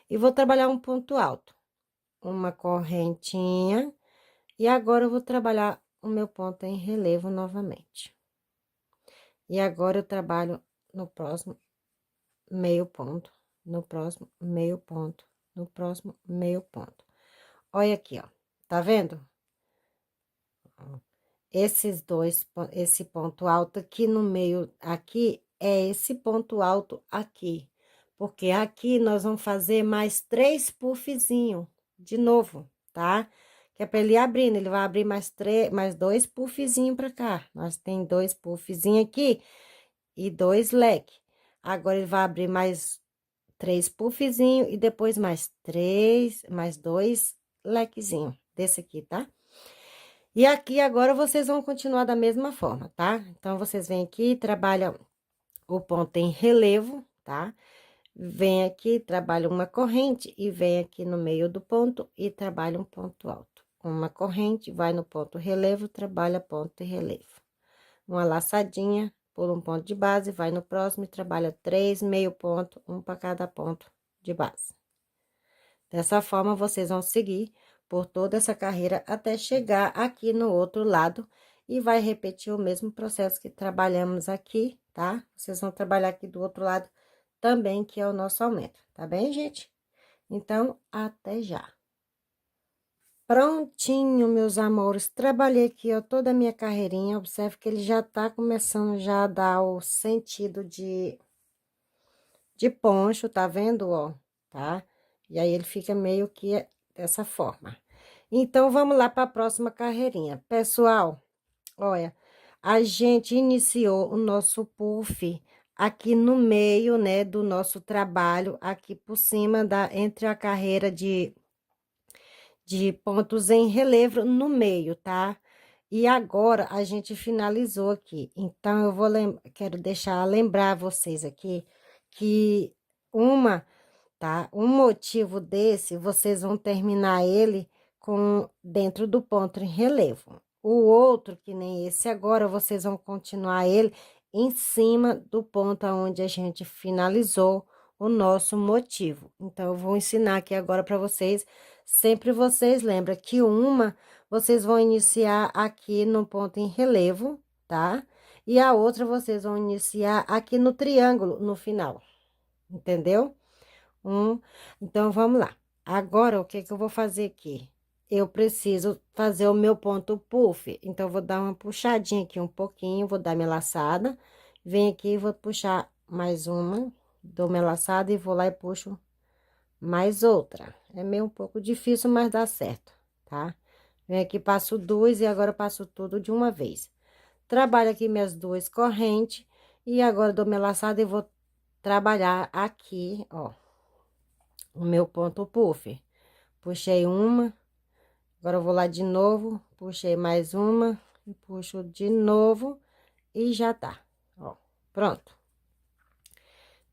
Speaker 1: e vou trabalhar um ponto alto. Uma correntinha, e agora, eu vou trabalhar o meu ponto em relevo novamente. E agora eu trabalho no próximo meio ponto, no próximo meio ponto, no próximo meio ponto. Olha aqui, ó, tá vendo? Esse ponto alto aqui no meio, aqui, é esse ponto alto aqui. Porque aqui nós vamos fazer mais 3 puffzinho de novo, tá? Que é pra ele ir abrindo, ele vai abrir mais 2 puffzinho pra cá. Nós tem 2 puffzinho aqui e 2 leque. Agora, ele vai abrir mais 3 puffzinho e depois mais 2 lequezinho desse aqui, tá? E aqui agora vocês vão continuar da mesma forma, tá? Então, vocês vêm aqui, trabalham o ponto em relevo, tá? Vem aqui, trabalha uma corrente e vem aqui no meio do ponto e trabalha um ponto alto. Uma corrente, vai no ponto relevo, trabalha ponto e relevo. Uma laçadinha, pula um ponto de base, vai no próximo e trabalha 3 meio ponto, um para cada ponto de base. Dessa forma, vocês vão seguir por toda essa carreira até chegar aqui no outro lado e vai repetir o mesmo processo que trabalhamos aqui, tá? Vocês vão trabalhar aqui do outro lado também, que é o nosso aumento, tá bem, gente? Então, até já. Prontinho, meus amores, trabalhei aqui, ó, toda a minha carreirinha, observe que ele já tá começando já a dar o sentido de poncho, tá vendo, ó, tá? E aí, ele fica meio que dessa forma. Então, vamos lá para a próxima carreirinha. Pessoal, olha, a gente iniciou o nosso puff aqui no meio, né, do nosso trabalho, aqui por cima entre a carreira de pontos em relevo no meio, tá? E agora, a gente finalizou aqui. Então, quero lembrar vocês aqui que um motivo desse, vocês vão terminar ele dentro do ponto em relevo. O outro, que nem esse agora, vocês vão continuar ele em cima do ponto onde a gente finalizou o nosso motivo. Então, eu vou ensinar aqui agora para vocês. Sempre vocês lembram que vocês vão iniciar aqui no ponto em relevo, tá? E a outra, vocês vão iniciar aqui no triângulo, no final. Entendeu? Então, vamos lá. Agora, o que que eu vou fazer aqui? Eu preciso fazer o meu ponto puff. Então, eu vou dar uma puxadinha aqui um pouquinho, vou dar minha laçada. Venho aqui e vou puxar mais uma. Dou minha laçada e vou lá e puxo mais outra. É meio um pouco difícil, mas dá certo, tá? Venho aqui, passo 2 e agora passo tudo de uma vez. Trabalho aqui minhas 2 correntes e agora dou minha laçada e vou trabalhar aqui, ó, o meu ponto puff. Puxei uma, agora eu vou lá de novo, puxei mais uma, e puxo de novo e já tá, ó, pronto.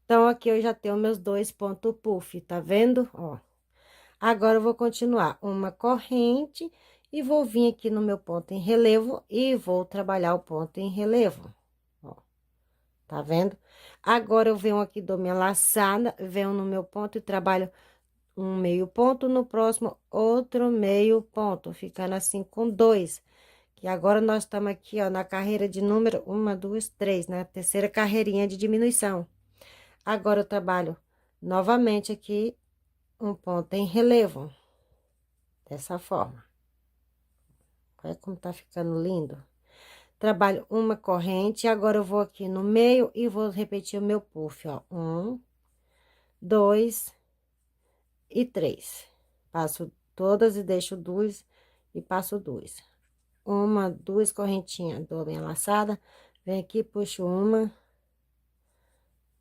Speaker 1: Então, aqui eu já tenho meus 2 pontos puff, tá vendo? Ó, agora eu vou continuar uma corrente e vou vir aqui no meu ponto em relevo e vou trabalhar o ponto em relevo, ó, tá vendo? Agora, eu venho aqui, dou minha laçada, venho no meu ponto e trabalho um meio ponto, no próximo outro meio ponto, ficando assim com 2. Que agora nós estamos aqui, ó, na carreira de número 1, 2, 3, né? Terceira carreirinha de diminuição. Agora eu trabalho novamente aqui um ponto em relevo, dessa forma. Olha como tá ficando lindo. Trabalho uma corrente, agora eu vou aqui no meio e vou repetir o meu puff, ó. 1, 2 e 3. Passo todas e deixo 2 e passo 2. Uma, 2 correntinhas, dou minha laçada, vem aqui, puxo uma,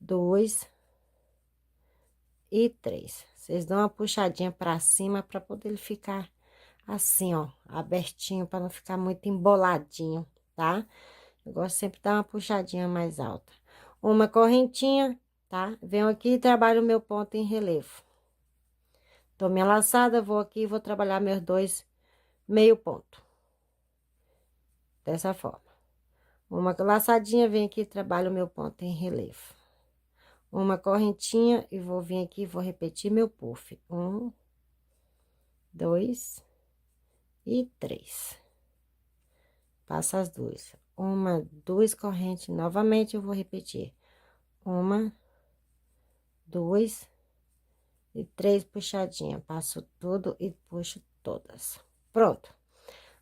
Speaker 1: 2 e 3. Vocês dão uma puxadinha pra cima pra poder ele ficar assim, ó, abertinho, pra não ficar muito emboladinho, tá? Eu gosto sempre de dar uma puxadinha mais alta. Uma correntinha, tá? Venho aqui e trabalho o meu ponto em relevo. Dou minha laçada, vou aqui e vou trabalhar meus 2 meio ponto. Dessa forma. Uma laçadinha, vem aqui e trabalho o meu ponto em relevo. Uma correntinha e vou vir aqui e vou repetir meu puff. 1, 2 e 3. passo as duas. Uma, duas correntes, novamente eu vou repetir. Uma, duas e três puxadinhas. Passo tudo e puxo todas. Pronto.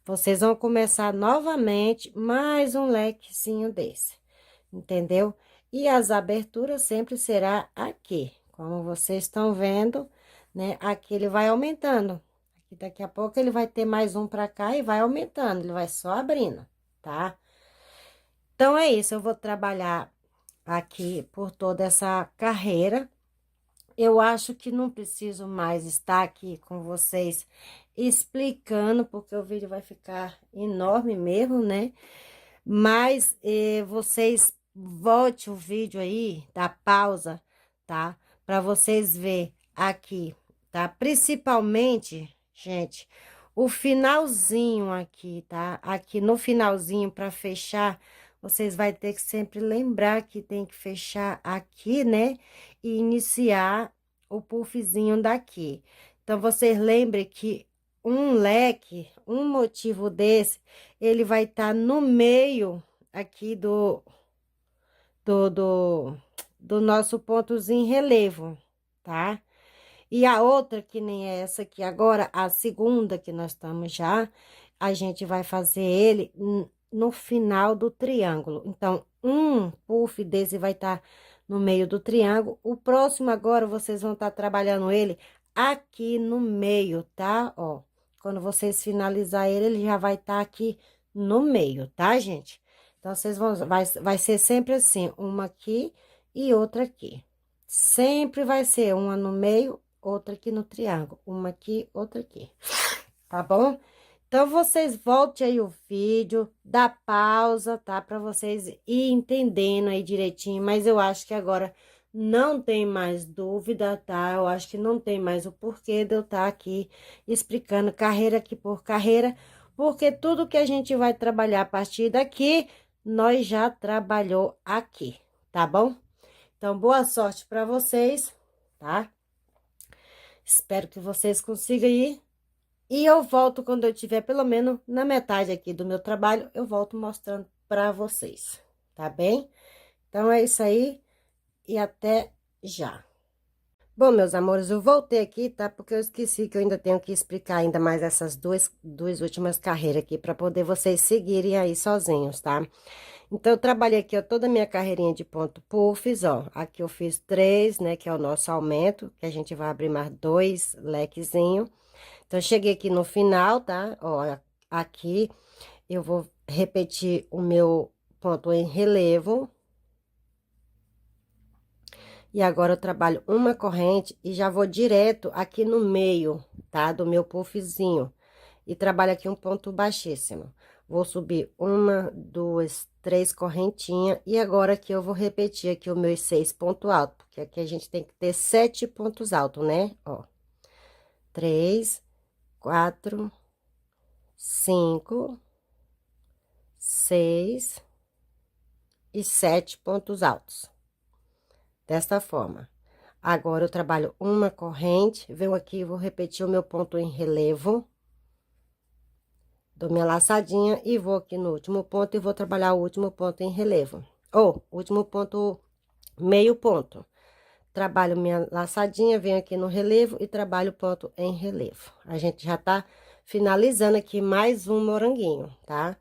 Speaker 1: Vocês vão começar novamente mais um lequezinho desse, entendeu? E as aberturas sempre será aqui, como vocês estão vendo, né? Aqui ele vai aumentando. Aqui daqui a pouco ele vai ter mais um pra cá e vai aumentando, ele vai só abrindo, tá? Então, é isso, eu vou trabalhar aqui por toda essa carreira. Eu acho que não preciso mais estar aqui com vocês explicando, porque o vídeo vai ficar enorme mesmo, né? Mas vocês volte o vídeo aí, dá pausa, tá? Para vocês ver aqui, tá? Principalmente, gente, o finalzinho aqui, tá? Aqui no finalzinho para fechar, vocês vai ter que sempre lembrar que tem que fechar aqui, né? E iniciar o puffzinho daqui. Então, vocês lembrem que um leque, um motivo desse, ele vai estar no meio aqui do, do, do nosso pontozinho relevo, tá? E a outra, que nem essa aqui agora, a segunda que nós estamos já, a gente vai fazer ele no final do triângulo. Então, um puff desse vai estar no meio do triângulo. O próximo agora, vocês vão estar trabalhando ele aqui no meio, tá? Ó, quando vocês finalizar ele, ele já vai estar aqui no meio, tá, gente? Então, vocês vão, vai ser sempre assim, uma aqui e outra aqui. Sempre vai ser uma no meio, outra aqui no triângulo. Uma aqui, outra aqui. Tá bom? Então, vocês voltem aí o vídeo, dá pausa, tá? Pra vocês ir entendendo aí direitinho. Mas eu acho que agora não tem mais dúvida, tá? Eu acho que não tem mais o porquê de eu estar aqui explicando carreira aqui por carreira. Porque tudo que a gente vai trabalhar a partir daqui, nós já trabalhou aqui, tá bom? Então, boa sorte para vocês, tá? Espero que vocês consigam ir. E eu volto quando eu tiver pelo menos na metade aqui do meu trabalho, eu volto mostrando para vocês, tá bem? Então, é isso aí e até já. Bom, meus amores, eu voltei aqui, tá? Porque eu esqueci que eu ainda tenho que explicar ainda mais essas duas últimas carreiras aqui, para poder vocês seguirem aí sozinhos, tá? Então, eu trabalhei aqui, ó, toda a minha carreirinha de ponto puffs, ó. Aqui eu fiz 3, né, que é o nosso aumento, que a gente vai abrir mais 2 lequezinho. Então, eu cheguei aqui no final, tá? Ó, aqui eu vou repetir o meu ponto em relevo. E agora eu trabalho uma corrente e já vou direto aqui no meio, tá? Do meu puffzinho. E trabalho aqui um ponto baixíssimo. Vou subir uma, duas, três correntinhas. E agora aqui eu vou repetir aqui os meus 6 pontos altos. Porque aqui a gente tem que ter 7 pontos altos, né? Ó. 3, 4, 5, 6 e 7 pontos altos. Desta forma. Agora, eu trabalho uma corrente, venho aqui, vou repetir o meu ponto em relevo. Dou minha laçadinha e vou aqui no último ponto e vou trabalhar o último ponto em relevo. Ou, último ponto, meio ponto. Trabalho minha laçadinha, venho aqui no relevo e trabalho o ponto em relevo. A gente já tá finalizando aqui mais um moranguinho, tá?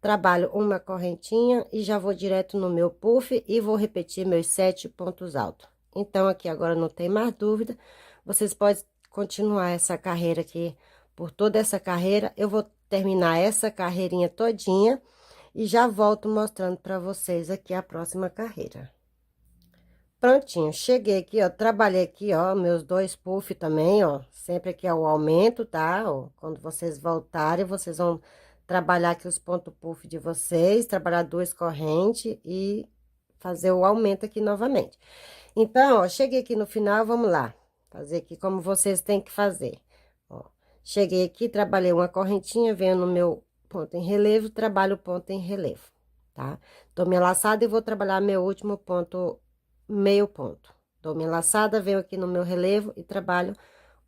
Speaker 1: Trabalho uma correntinha e já vou direto no meu puff e vou repetir meus 7 pontos altos. Então, aqui agora não tem mais dúvida, vocês podem continuar essa carreira aqui, por toda essa carreira. Eu vou terminar essa carreirinha todinha e já volto mostrando para vocês aqui a próxima carreira. Prontinho, cheguei aqui, ó, trabalhei aqui, ó, meus 2 puff também, ó, sempre aqui é o aumento, tá? Ó, quando vocês voltarem, vocês vão trabalhar aqui os pontos puff de vocês, trabalhar 2 correntes e fazer o aumento aqui novamente. Então, ó, cheguei aqui no final, vamos lá, fazer aqui como vocês têm que fazer. Ó, cheguei aqui, trabalhei uma correntinha, venho no meu ponto em relevo, trabalho o ponto em relevo, tá? Dou minha laçada e vou trabalhar meu último ponto, meio ponto. Dou minha laçada, venho aqui no meu relevo e trabalho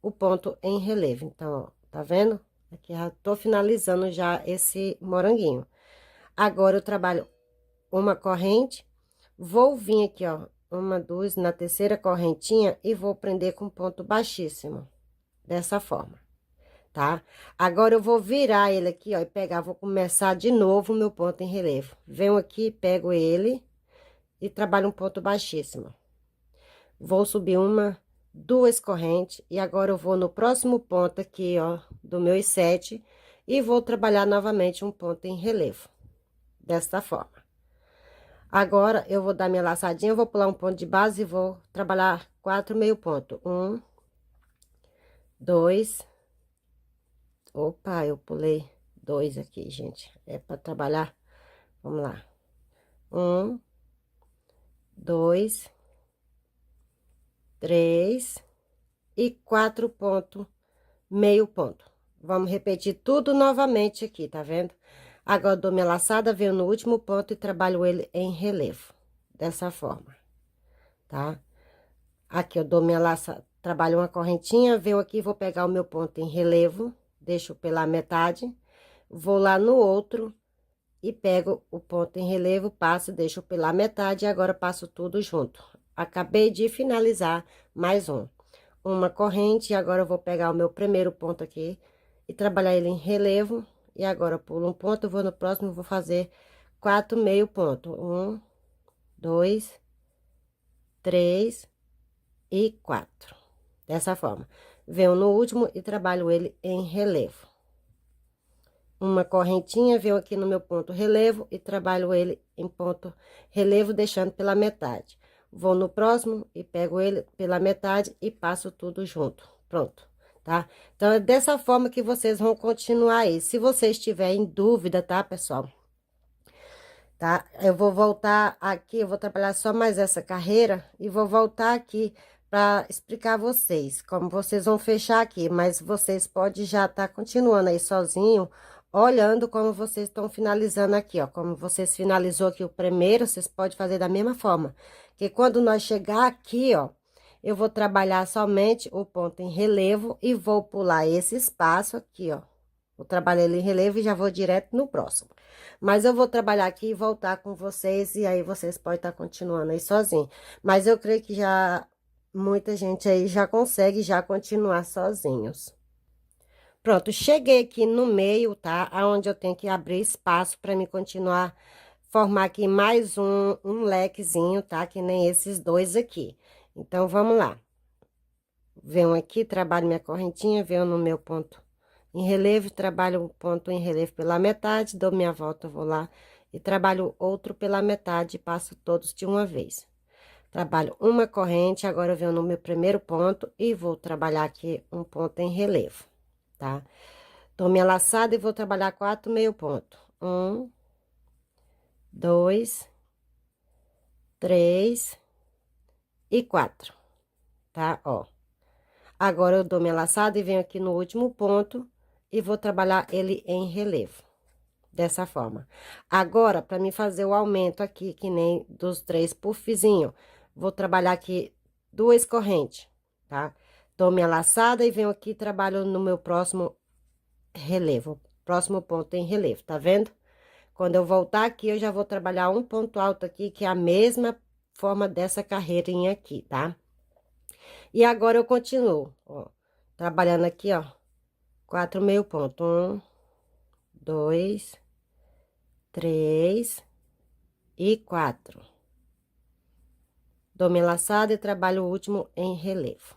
Speaker 1: o ponto em relevo. Então, ó, tá vendo? Aqui já tô finalizando já esse moranguinho. Agora, eu trabalho uma corrente, vou vir aqui, ó, uma, duas, na terceira correntinha e vou prender com ponto baixíssimo, dessa forma, tá? Agora, eu vou virar ele aqui, ó, e pegar, vou começar de novo o meu ponto em relevo. Venho aqui, pego ele e trabalho um ponto baixíssimo. Vou subir uma, duas correntes, e agora eu vou no próximo ponto aqui, ó, do meu 7, e vou trabalhar novamente um ponto em relevo, desta forma. Agora, eu vou dar minha laçadinha, vou pular um ponto de base e vou trabalhar 4 meio ponto. 1, 2, opa, eu pulei 2 aqui, gente. É para trabalhar, vamos lá. 1, 2, 3 e 4 pontos, meio ponto. Vamos repetir tudo novamente aqui, tá vendo? Agora, eu dou minha laçada, venho no último ponto e trabalho ele em relevo, dessa forma, tá? Aqui eu dou minha laça, trabalho uma correntinha, venho aqui, vou pegar o meu ponto em relevo, deixo pela metade, vou lá no outro e pego o ponto em relevo, passo, deixo pela metade e agora passo tudo junto. Acabei de finalizar mais uma corrente, e agora eu vou pegar o meu primeiro ponto aqui e trabalhar ele em relevo, e agora eu pulo um ponto, vou no próximo, vou fazer 4 meio ponto. 1, 2, 3 e 4. Dessa forma. Venho no último e trabalho ele em relevo. Uma correntinha, venho aqui no meu ponto relevo e trabalho ele em ponto relevo, deixando pela metade. Vou no próximo e pego ele pela metade e passo tudo junto. Pronto, tá? Então, é dessa forma que vocês vão continuar aí. Se vocês tiverem dúvida, tá, pessoal? Tá? Eu vou voltar aqui, eu vou trabalhar só mais essa carreira e vou voltar aqui para explicar a vocês como vocês vão fechar aqui, mas vocês podem já estar continuando aí sozinho, olhando como vocês estão finalizando aqui, ó. Como vocês finalizou aqui o primeiro, vocês podem fazer da mesma forma. Que quando nós chegar aqui, ó, eu vou trabalhar somente o ponto em relevo e vou pular esse espaço aqui, ó. Vou trabalhar ele em relevo e já vou direto no próximo. Mas eu vou trabalhar aqui e voltar com vocês, e aí vocês podem estar continuando aí sozinho. Mas eu creio que já muita gente aí já consegue já continuar sozinhos. Pronto, cheguei aqui no meio, tá? Aonde eu tenho que abrir espaço para me continuar, formar aqui mais um lequezinho, tá? Que nem esses dois aqui. Então, vamos lá. Venho aqui, trabalho minha correntinha, venho no meu ponto em relevo, trabalho um ponto em relevo pela metade, dou minha volta, vou lá e trabalho outro pela metade, passo todos de uma vez. Trabalho uma corrente, agora eu venho no meu primeiro ponto e vou trabalhar aqui um ponto em relevo, tá? Dou minha laçada e vou trabalhar 4 meio ponto. 1, 2, 3 e 4, tá? Ó. Agora, eu dou minha laçada e venho aqui no último ponto e vou trabalhar ele em relevo, dessa forma. Agora, para mim fazer o aumento aqui, que nem dos 3 puffzinho, vou trabalhar aqui 2 correntes, tá? Dou minha laçada e venho aqui e trabalho no meu próximo relevo, próximo ponto em relevo, tá vendo? Quando eu voltar aqui, eu já vou trabalhar um ponto alto aqui, que é a mesma forma dessa carreirinha aqui, tá? E agora eu continuo, ó, trabalhando aqui, ó, 4 meio ponto. 1, 2, 3 e 4. Dou minha laçada e trabalho o último em relevo,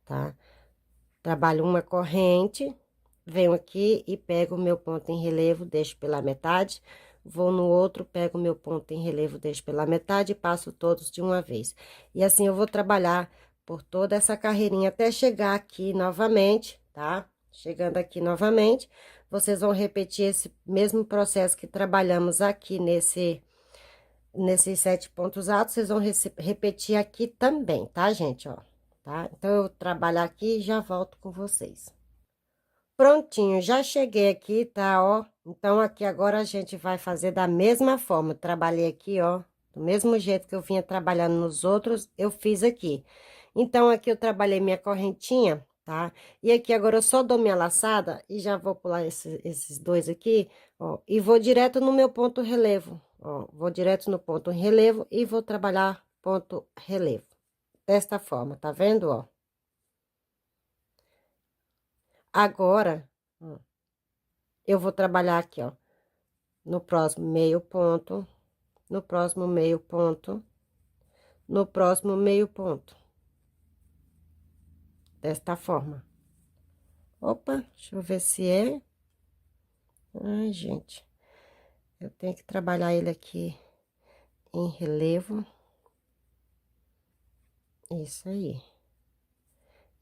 Speaker 1: tá? Trabalho uma corrente, venho aqui e pego o meu ponto em relevo, deixo pela metade, vou no outro, pego o meu ponto em relevo, deixo pela metade e passo todos de uma vez. E assim eu vou trabalhar por toda essa carreirinha até chegar aqui novamente, tá? Chegando aqui novamente, vocês vão repetir esse mesmo processo que trabalhamos aqui nesses 7 pontos altos, vocês vão repetir aqui também, tá, gente, ó? Tá? Então, eu trabalho aqui e já volto com vocês. Prontinho, já cheguei aqui, tá, ó? Então, aqui agora a gente vai fazer da mesma forma. Eu trabalhei aqui, ó, do mesmo jeito que eu vinha trabalhando nos outros, eu fiz aqui. Então, aqui eu trabalhei minha correntinha, tá? E aqui agora eu só dou minha laçada e já vou pular esses dois aqui, ó, e vou direto no meu ponto relevo, ó, vou direto no ponto relevo e vou trabalhar ponto relevo, desta forma, tá vendo, ó? Agora, ó, eu vou trabalhar aqui, ó, no próximo meio ponto, no próximo meio ponto, no próximo meio ponto, desta forma. Opa, deixa eu ver se é. Ai, gente, eu tenho que trabalhar ele aqui em relevo. Isso aí.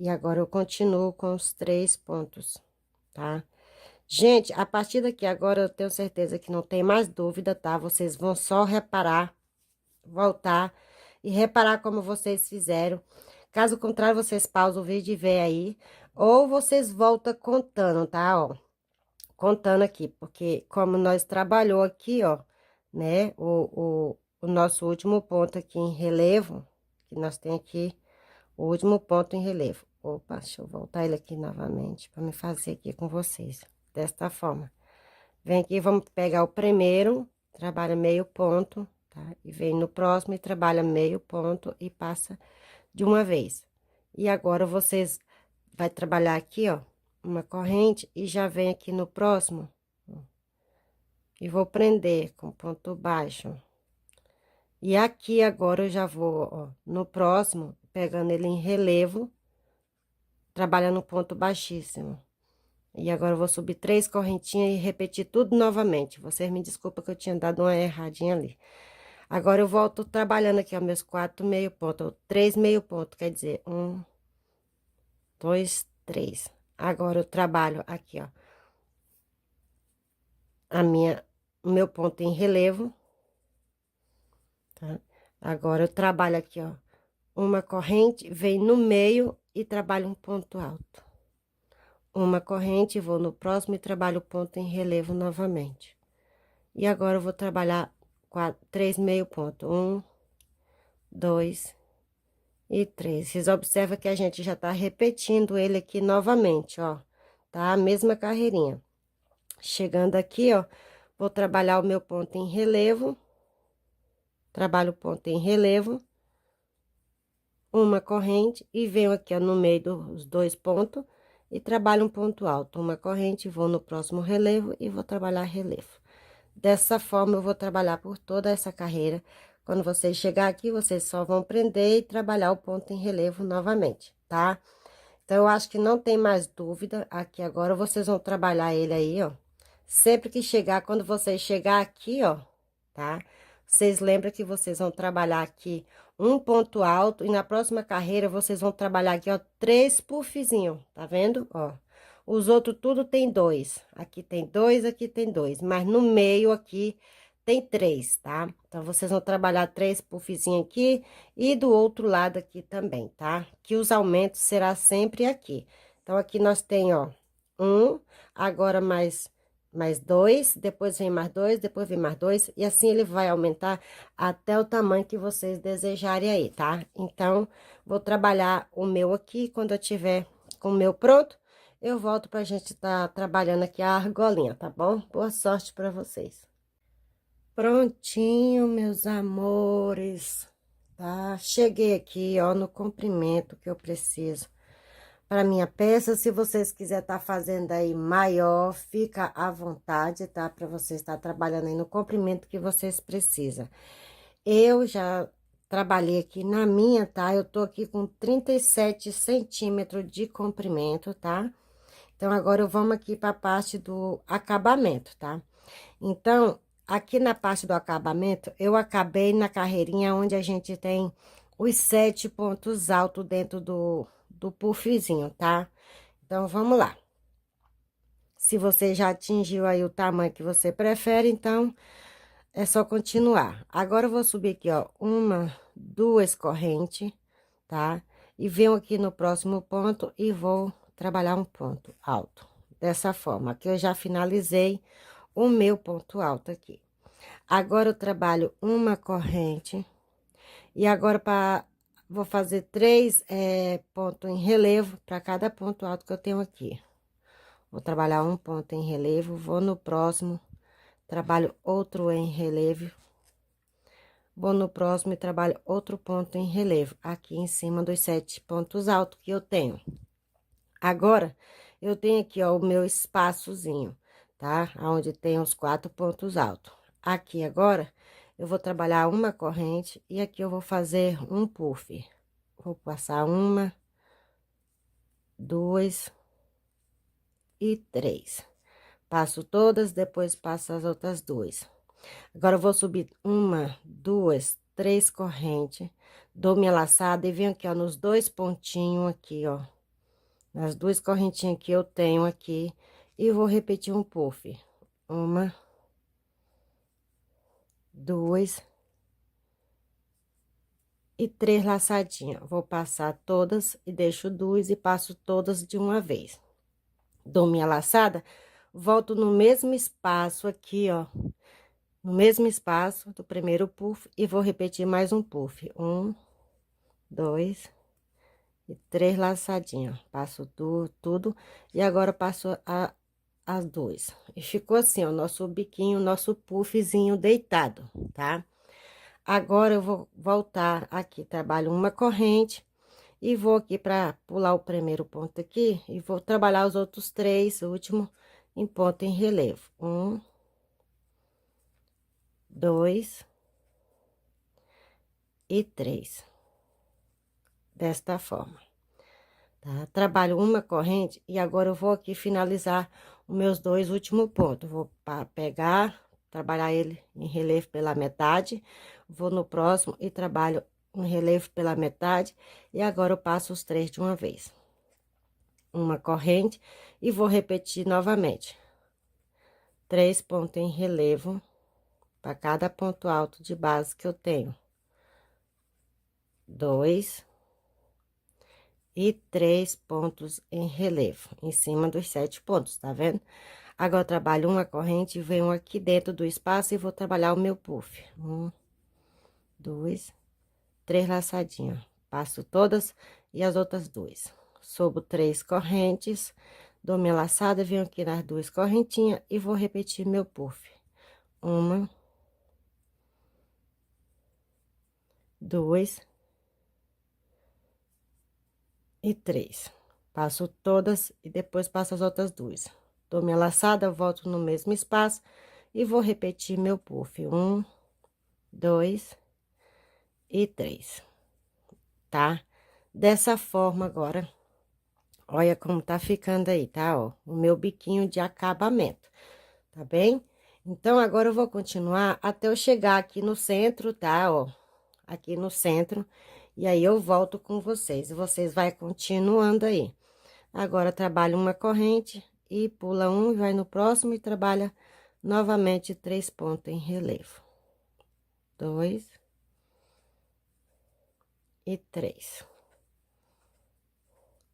Speaker 1: E agora eu continuo com os 3 pontos, tá? Gente, a partir daqui agora eu tenho certeza que não tem mais dúvida, tá? Vocês vão só reparar, voltar e reparar como vocês fizeram. Caso contrário, vocês pausam o vídeo e vê aí. Ou vocês voltam contando, tá? Ó, contando aqui, porque como nós trabalhou aqui, ó, né? O nosso último ponto aqui em relevo, que nós tem aqui, o último ponto em relevo. Opa, deixa eu voltar ele aqui novamente, para me fazer aqui com vocês, desta forma. Vem aqui, vamos pegar o primeiro, trabalha meio ponto, tá? E vem no próximo e trabalha meio ponto e passa de uma vez. E agora, vocês vai trabalhar aqui, ó, uma corrente e já vem aqui no próximo, ó, e vou prender com ponto baixo. E aqui agora eu já vou, ó, no próximo, pegando ele em relevo, trabalhando ponto baixíssimo. E agora eu vou subir 3 correntinhas e repetir tudo novamente. Vocês me desculpem que eu tinha dado uma erradinha ali. Agora eu volto trabalhando aqui, ó, meus 4 meio ponto, 3 meio ponto, quer dizer, 1, 2, 3. Agora eu trabalho aqui, ó, o meu ponto em relevo, tá? Agora eu trabalho aqui, ó, uma corrente, vem no meio e trabalho um ponto alto. Uma corrente, vou no próximo e trabalho o ponto em relevo novamente. E agora eu vou trabalhar 3 meio ponto, 1, 2 e 3. Vocês observam que a gente já tá repetindo ele aqui novamente, ó, tá? A mesma carreirinha. Chegando aqui, ó, vou trabalhar o meu ponto em relevo. Trabalho o ponto em relevo. Uma corrente e venho aqui, ó, no meio dos 2 pontos e trabalho um ponto alto. Uma corrente, vou no próximo relevo e vou trabalhar relevo. Dessa forma, eu vou trabalhar por toda essa carreira. Quando vocês chegar aqui, vocês só vão prender e trabalhar o ponto em relevo novamente, tá? Então, eu acho que não tem mais dúvida. Aqui agora, vocês vão trabalhar ele aí, ó. Sempre que chegar, quando vocês chegar aqui, ó, tá? Vocês lembram que vocês vão trabalhar aqui um ponto alto e na próxima carreira vocês vão trabalhar aqui, ó, 3 puffzinho, tá vendo? Ó, os outros tudo tem 2. Aqui tem 2, aqui tem 2, mas no meio aqui tem 3, tá? Então, vocês vão trabalhar 3 puffzinho aqui e do outro lado aqui também, tá? Que os aumentos será sempre aqui. Então, aqui nós tem, ó, agora mais 2, depois vem mais 2, depois vem mais 2, e assim ele vai aumentar até o tamanho que vocês desejarem aí, tá? Então, vou trabalhar o meu aqui, quando eu tiver com o meu pronto, eu volto pra gente tá trabalhando aqui a argolinha, tá bom? Boa sorte pra vocês. Prontinho, meus amores, tá? Cheguei aqui, ó, no comprimento que eu preciso para minha peça. Se vocês quiserem estar fazendo aí maior, fica à vontade, tá? Para vocês estar trabalhando aí no comprimento que vocês precisam. Eu já trabalhei aqui na minha, tá? Eu tô aqui com 37 centímetros de comprimento, tá? Então, agora vamos aqui para a parte do acabamento, tá? Então, aqui na parte do acabamento, eu acabei na carreirinha onde a gente tem os 7 pontos altos dentro do puffzinho, tá? Então, vamos lá. Se você já atingiu aí o tamanho que você prefere, então, é só continuar. Agora, eu vou subir aqui, ó, 1, 2 correntes, tá? E venho aqui no próximo ponto e vou trabalhar um ponto alto. Dessa forma, aqui eu já finalizei o meu ponto alto aqui. Agora, eu trabalho uma corrente. E agora, para Vou fazer 3 pontos em relevo para cada ponto alto que eu tenho aqui. Vou trabalhar um ponto em relevo, vou no próximo, trabalho outro em relevo. Vou no próximo e trabalho outro ponto em relevo, aqui em cima dos 7 pontos altos que eu tenho. Agora, eu tenho aqui, ó, o meu espaçozinho, tá? Onde tem os 4 pontos altos. Aqui agora, eu vou trabalhar uma corrente e aqui eu vou fazer um puff. Vou passar uma, duas e três. Passo todas, depois passo as outras duas. Agora, eu vou subir uma, duas, três correntes, dou minha laçada e venho aqui, ó, nos dois pontinhos aqui, ó. Nas duas correntinhas que eu tenho aqui, e vou repetir um puff. Uma, duas e três laçadinhas. Vou passar todas e deixo duas e passo todas de uma vez. Dou minha laçada, volto no mesmo espaço aqui, ó. No mesmo espaço do primeiro puff e vou repetir mais um puff. Um, dois e três laçadinhas. Passo tudo e agora passo as duas. E ficou assim, ó, nosso biquinho, nosso puffzinho deitado, tá? Agora eu vou voltar aqui, trabalho uma corrente e vou aqui para pular o primeiro ponto aqui e vou trabalhar os outros três, o último em ponto em relevo. Um, dois e três. Desta forma, tá? Trabalho uma corrente e agora eu vou aqui finalizar os meus dois últimos pontos. Vou pegar, trabalhar ele em relevo pela metade, vou no próximo e trabalho um relevo pela metade e agora eu passo os três de uma vez. Uma corrente e vou repetir novamente. 3 pontos em relevo para cada ponto alto de base que eu tenho. 2 e 3 pontos em relevo, em cima dos 7 pontos, tá vendo? Agora, eu trabalho uma corrente e venho aqui dentro do espaço e vou trabalhar o meu puff. Um, dois, três laçadinhas. Passo todas e as outras duas. Subo 3 correntes, dou minha laçada, venho aqui nas 2 correntinhas e vou repetir meu puff. Uma, duas e três. Passo todas e depois passo as outras duas. Dou minha laçada, volto no mesmo espaço e vou repetir meu puff. Um, dois e três, tá? Dessa forma agora, olha como tá ficando aí, tá? Ó, o meu biquinho de acabamento, tá bem? Então, agora eu vou continuar até eu chegar aqui no centro, tá? Ó, aqui no centro, e aí eu volto com vocês, e vocês vai continuando aí. Agora, trabalha uma corrente e pula um, e vai no próximo e trabalha novamente 3 pontos em relevo. 2 e 3.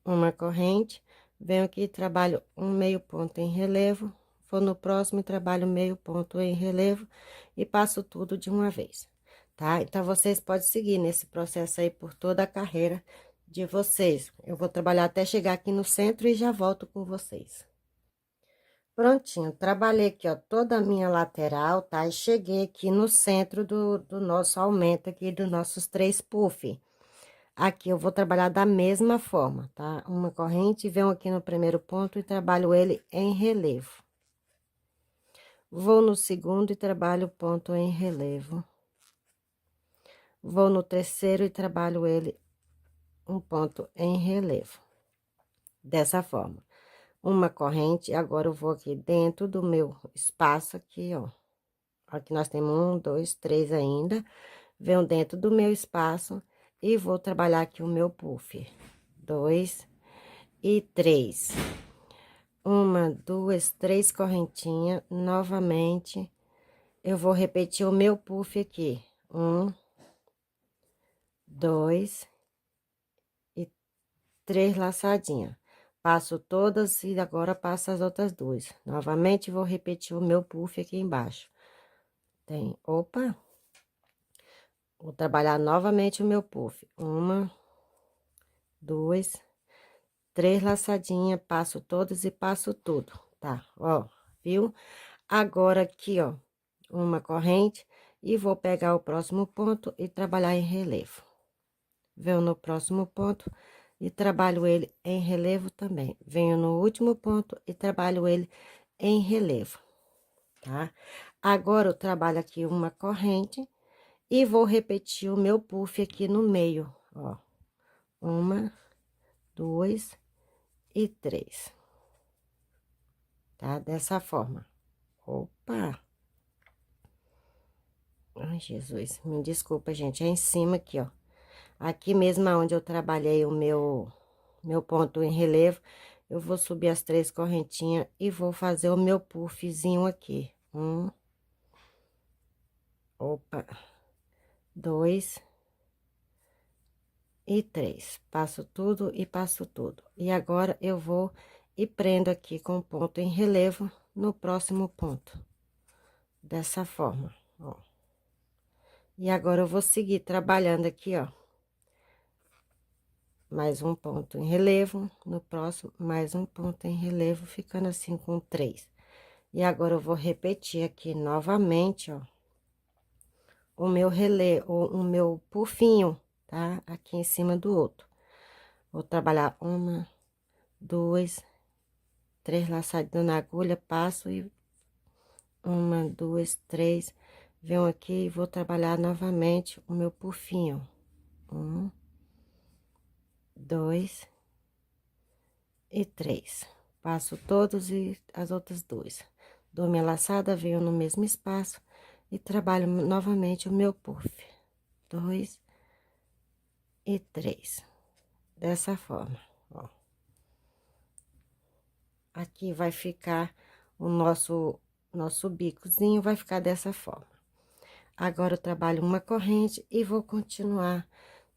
Speaker 1: Uma corrente, venho aqui e trabalho um meio ponto em relevo, vou no próximo e trabalho meio ponto em relevo e passo tudo de uma vez, tá? Então, vocês podem seguir nesse processo aí por toda a carreira de vocês. Eu vou trabalhar até chegar aqui no centro e já volto com vocês. Prontinho, trabalhei aqui, ó, toda a minha lateral, tá? E cheguei aqui no centro do nosso aumento aqui, dos nossos 3 puff. Aqui eu vou trabalhar da mesma forma, tá? Uma corrente, venho aqui no primeiro ponto e trabalho ele em relevo. Vou no segundo e trabalho o ponto em relevo. Vou no terceiro e trabalho ele um ponto em relevo. Dessa forma. Uma corrente, agora eu vou aqui dentro do meu espaço aqui, ó. Aqui nós temos 1, 2, 3 ainda. Venho dentro do meu espaço e vou trabalhar aqui o meu puff. 2 e 3. Uma, duas, três correntinhas. Novamente, eu vou repetir o meu puff aqui. 1, 2 e 3 laçadinhas. Passo todas e agora passo as outras duas. Novamente, vou repetir o meu puff aqui embaixo. Tem, opa, Vou trabalhar novamente o meu puff. 1, 2, 3 laçadinhas, passo todas e passo tudo, tá? Ó, viu? Agora aqui, ó, uma corrente e vou pegar o próximo ponto e trabalhar em relevo. Venho no próximo ponto e trabalho ele em relevo também. Venho no último ponto e trabalho ele em relevo, tá? Agora eu trabalho aqui uma corrente e vou repetir o meu puff aqui no meio, ó. 1, 2 e 3, tá? Dessa forma. Opa! Ai, Jesus, me desculpa, gente, é em cima aqui, ó. Aqui mesmo onde eu trabalhei o meu ponto em relevo, eu vou subir as 3 correntinhas e vou fazer o meu puffzinho aqui. 1, opa, 2 e 3. Passo tudo e passo tudo. E agora eu vou e prendo aqui com ponto em relevo no próximo ponto. Dessa forma, ó. E agora eu vou seguir trabalhando aqui, ó. Mais um ponto em relevo, no próximo, mais um ponto em relevo, ficando assim com 3. E agora eu vou repetir aqui novamente, ó, o meu relevo, o meu pufinho, tá? Aqui em cima do outro. Vou trabalhar 1, 2, 3 laçadinhas na agulha, passo e 1, 2, 3, venho aqui e vou trabalhar novamente o meu pufinho. 1, 2 e 3. Passo todos e as outras 2. Dou minha laçada, venho no mesmo espaço e trabalho novamente o meu puff. 2 e 3. Dessa forma, ó. Aqui vai ficar o nosso bicozinho, vai ficar dessa forma. Agora, eu trabalho uma corrente e vou continuar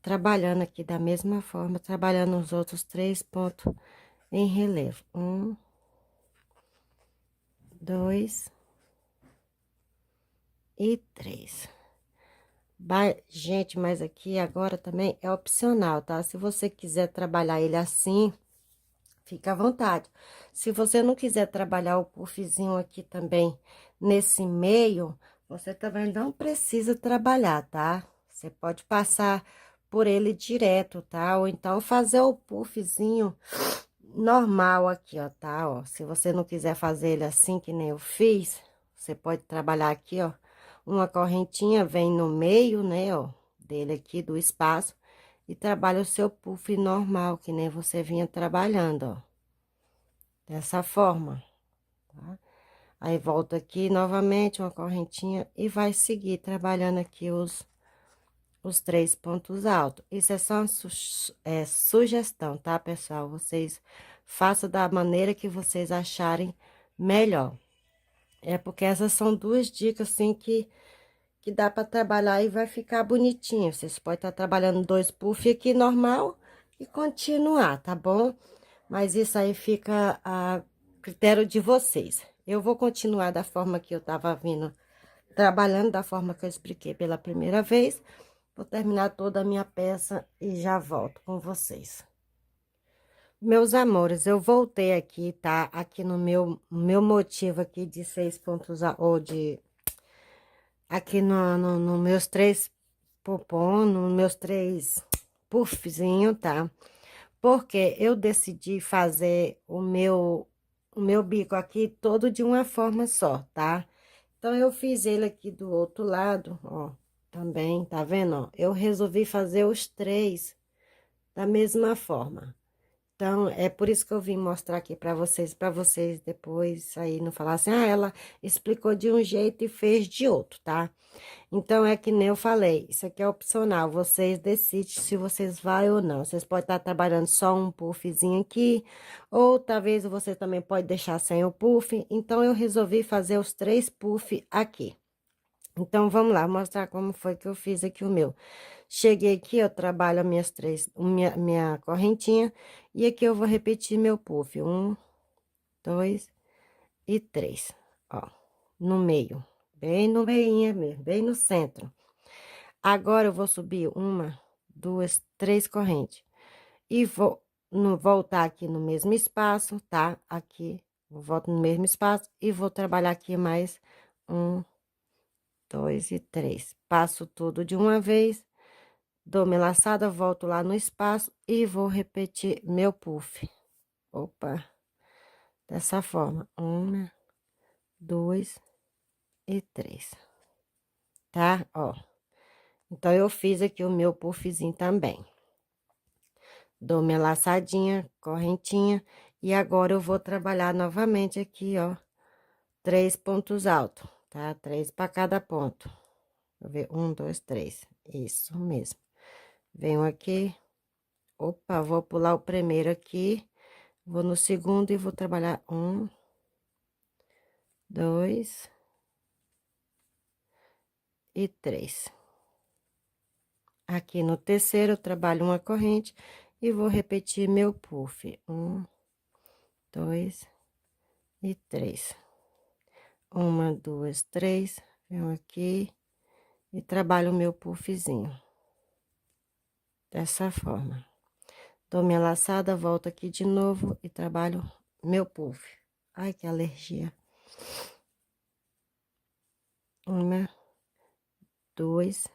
Speaker 1: trabalhando aqui da mesma forma, trabalhando os outros 3 pontos em relevo. 1, 2 e 3. Gente, mas aqui agora também é opcional, tá? Se você quiser trabalhar ele assim, fica à vontade. Se você não quiser trabalhar o puffzinho aqui também nesse meio, você também não precisa trabalhar, tá? Você pode passar por ele direto, tá? Ou então fazer o puffzinho normal aqui, ó, tá? Ó, se você não quiser fazer ele assim que nem eu fiz, você pode trabalhar aqui, ó. Uma correntinha vem no meio, né, ó, dele aqui do espaço e trabalha o seu puff normal, que nem você vinha trabalhando, ó. Dessa forma, tá? Aí, volta aqui novamente uma correntinha e vai seguir trabalhando aqui os 3 pontos altos. Isso é só uma sugestão, tá, pessoal? Vocês façam da maneira que vocês acharem melhor. É porque essas são 2 dicas, assim, que dá para trabalhar e vai ficar bonitinho. Vocês podem estar trabalhando 2 puff aqui normal e continuar, tá bom? Mas isso aí fica a critério de vocês. Eu vou continuar da forma que eu tava vindo, trabalhando da forma que eu expliquei pela primeira vez. Vou terminar toda a minha peça e já volto com vocês. Meus amores, eu voltei aqui, tá? Aqui no meu motivo aqui de 6 pontos, ou de... Aqui no meus 3 pompom, nos meus 3 puffzinho, tá? Porque eu decidi fazer o meu bico aqui todo de uma forma só, tá? Então, eu fiz ele aqui do outro lado, ó, também, tá vendo, ó? Eu resolvi fazer os 3 da mesma forma. Então, é por isso que eu vim mostrar aqui para vocês depois aí não falar assim, ah, ela explicou de um jeito e fez de outro, tá? Então, é que nem eu falei, isso aqui é opcional, vocês decidem se vocês vão ou não. Vocês podem estar trabalhando só um puffzinho aqui, ou talvez você também pode deixar sem o puff. Então, eu resolvi fazer os 3 puff aqui. Então, vamos lá, mostrar como foi que eu fiz aqui o meu. Cheguei aqui, eu trabalho as minhas 3, minha correntinha, e aqui eu vou repetir meu puff. 1, 2 e 3, ó, no meio, bem no meinho mesmo, bem no centro. Agora, eu vou subir uma, duas, três correntes. E vou voltar aqui no mesmo espaço, tá? Aqui, volto no mesmo espaço e vou trabalhar aqui mais um, dois e três. Passo tudo de uma vez, dou minha laçada, volto lá no espaço e vou repetir meu puff. Opa, dessa forma, uma, dois e três, tá? Ó, então, eu fiz aqui o meu puffzinho também. Dou minha laçadinha, correntinha, e agora eu vou trabalhar novamente aqui, ó, 3 pontos altos, tá? 3 para cada ponto. Vou ver, 1, 2, 3. Isso mesmo. Venho aqui, opa, vou pular o primeiro aqui, vou no segundo e vou trabalhar 1, 2 e 3. Aqui no terceiro, eu trabalho uma corrente e vou repetir meu puff. 1, 2 e 3. Uma, duas, três, venho aqui e trabalho o meu puffzinho. Dessa forma. Dou minha laçada, volto aqui de novo e trabalho meu puff. Ai, que alergia. Uma, duas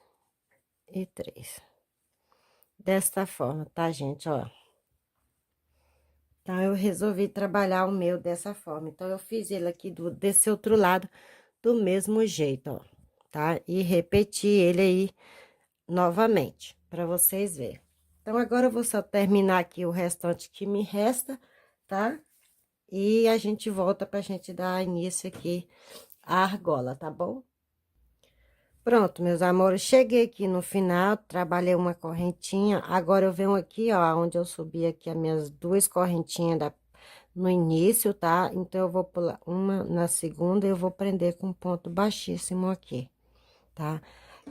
Speaker 1: e três. Desta forma, tá, gente? Ó. Então, eu resolvi trabalhar o meu dessa forma. Então, eu fiz ele aqui desse outro lado do mesmo jeito, ó. Tá? E repeti ele aí novamente, para vocês verem. Então, agora eu vou só terminar aqui o restante que me resta, tá? E a gente volta pra gente dar início aqui à argola, tá bom? Pronto, meus amores, cheguei aqui no final, trabalhei uma correntinha, agora eu venho aqui, ó, onde eu subi aqui as minhas duas correntinhas no início, tá? Então, eu vou pular uma na segunda e eu vou prender com um ponto baixíssimo aqui, tá?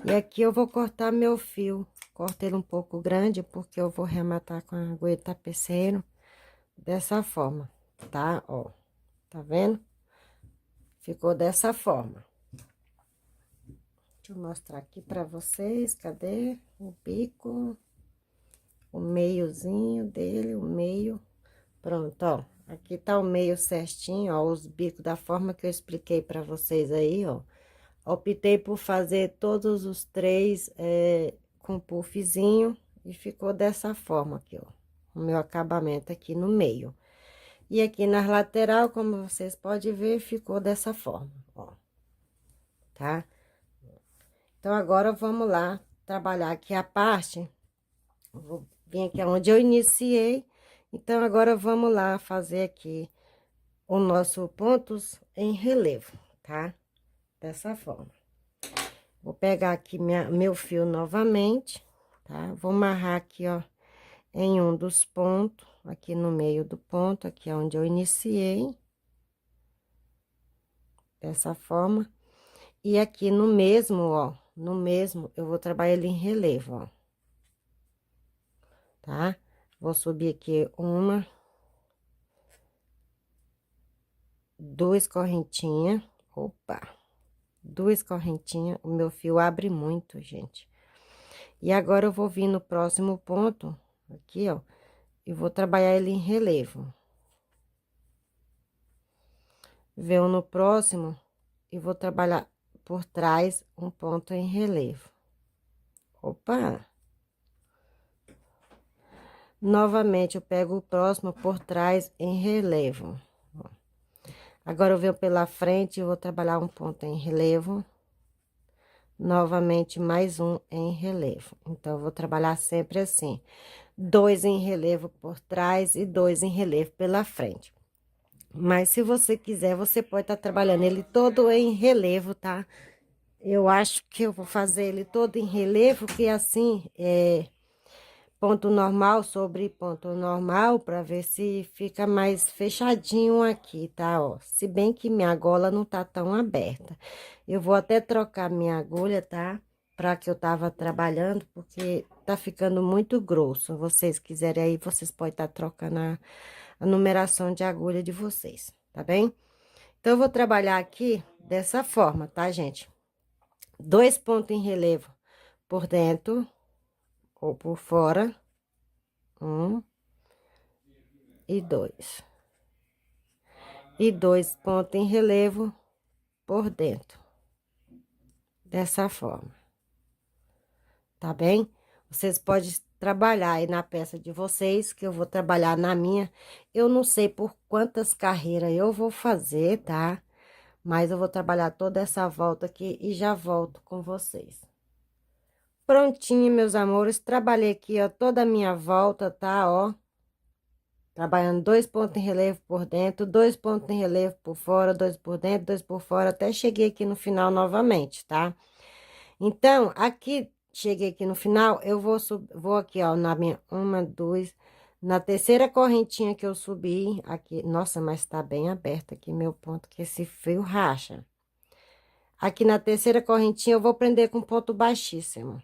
Speaker 1: E aqui eu vou cortar meu fio, corto ele um pouco grande, porque eu vou rematar com a agulha tapeceiro, dessa forma, tá? Ó, tá vendo? Ficou dessa forma. Deixa eu mostrar aqui pra vocês, cadê o bico? O meiozinho dele, o meio. Pronto, ó, aqui tá o meio certinho, ó, os bicos da forma que eu expliquei pra vocês aí, ó. Optei por fazer todos os três com puffzinho e ficou dessa forma aqui, ó. O meu acabamento aqui no meio. E aqui nas lateral, como vocês podem ver, ficou dessa forma, ó. Tá? Então, agora vamos lá trabalhar aqui a parte. Vou vir aqui onde eu iniciei. Então, agora vamos lá fazer aqui o nosso pontos em relevo, tá? Dessa forma. Vou pegar aqui meu fio novamente, tá? Vou amarrar aqui, ó, em um dos pontos, aqui no meio do ponto, aqui é onde eu iniciei. Dessa forma. E aqui no mesmo, ó, no mesmo, eu vou trabalhar ele em relevo, ó. Tá? Vou subir aqui uma, duas correntinhas, opa, duas correntinhas, o meu fio abre muito, gente. E agora, eu vou vir no próximo ponto, aqui, ó, e vou trabalhar ele em relevo. Venho no próximo e vou trabalhar por trás um ponto em relevo. Opa! Novamente, eu pego o próximo por trás em relevo. Agora, eu venho pela frente e vou trabalhar um ponto em relevo. Novamente, mais um em relevo. Então, eu vou trabalhar sempre assim. 2 em relevo por trás e 2 em relevo pela frente. Mas, se você quiser, você pode estar trabalhando ele todo em relevo, tá? Eu acho que eu vou fazer ele todo em relevo, que assim, ponto normal sobre ponto normal, para ver se fica mais fechadinho aqui, tá? Ó, se bem que minha gola não tá tão aberta. Eu vou até trocar minha agulha, tá? Pra que eu tava trabalhando, porque tá ficando muito grosso. Se vocês quiserem aí, vocês podem estar trocando a numeração de agulha de vocês, tá bem? Então, eu vou trabalhar aqui dessa forma, tá, gente? 2 pontos em relevo por dentro ou por fora. 1 e 2. E 2 pontos em relevo por dentro. Dessa forma. Tá bem? Vocês podem trabalhar aí na peça de vocês, que eu vou trabalhar na minha. Eu não sei por quantas carreiras eu vou fazer, tá? Mas eu vou trabalhar toda essa volta aqui e já volto com vocês. Prontinho, meus amores. Trabalhei aqui, ó, toda a minha volta, tá? Ó. Trabalhando 2 pontos em relevo por dentro, 2 pontos em relevo por fora, 2 por dentro, 2 por fora, até cheguei aqui no final novamente, tá? Então, aqui, cheguei aqui no final, eu vou aqui, ó, na minha 1, 2, na terceira correntinha que eu subi, aqui, nossa, mas tá bem aberto aqui meu ponto, que esse fio racha. Aqui na terceira correntinha, eu vou prender com ponto baixíssimo,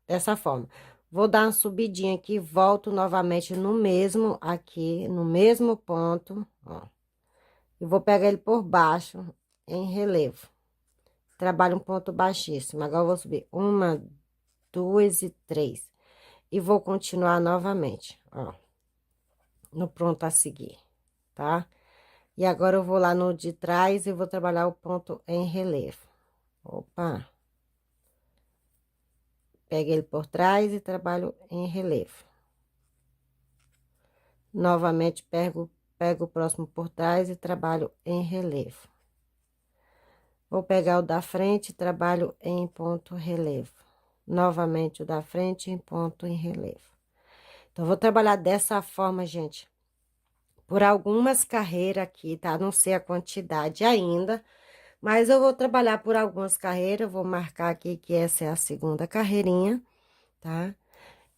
Speaker 1: dessa forma. Vou dar uma subidinha aqui, volto novamente no mesmo, aqui, no mesmo ponto, ó. E vou pegar ele por baixo, em relevo. Trabalho um ponto baixíssimo. Agora, eu vou subir 1, 2 e 3. E vou continuar novamente, ó. No pronto a seguir, tá? E agora, eu vou lá no de trás e vou trabalhar o ponto em relevo. Opa! Pego ele por trás e trabalho em relevo. Novamente, pego o próximo por trás e trabalho em relevo. Vou pegar o da frente e trabalho em ponto relevo. Novamente, o da frente em ponto em relevo. Então, vou trabalhar dessa forma, gente, por algumas carreiras aqui, tá? Não sei a quantidade ainda, mas eu vou trabalhar por algumas carreiras. Vou marcar aqui que essa é a segunda carreirinha, tá?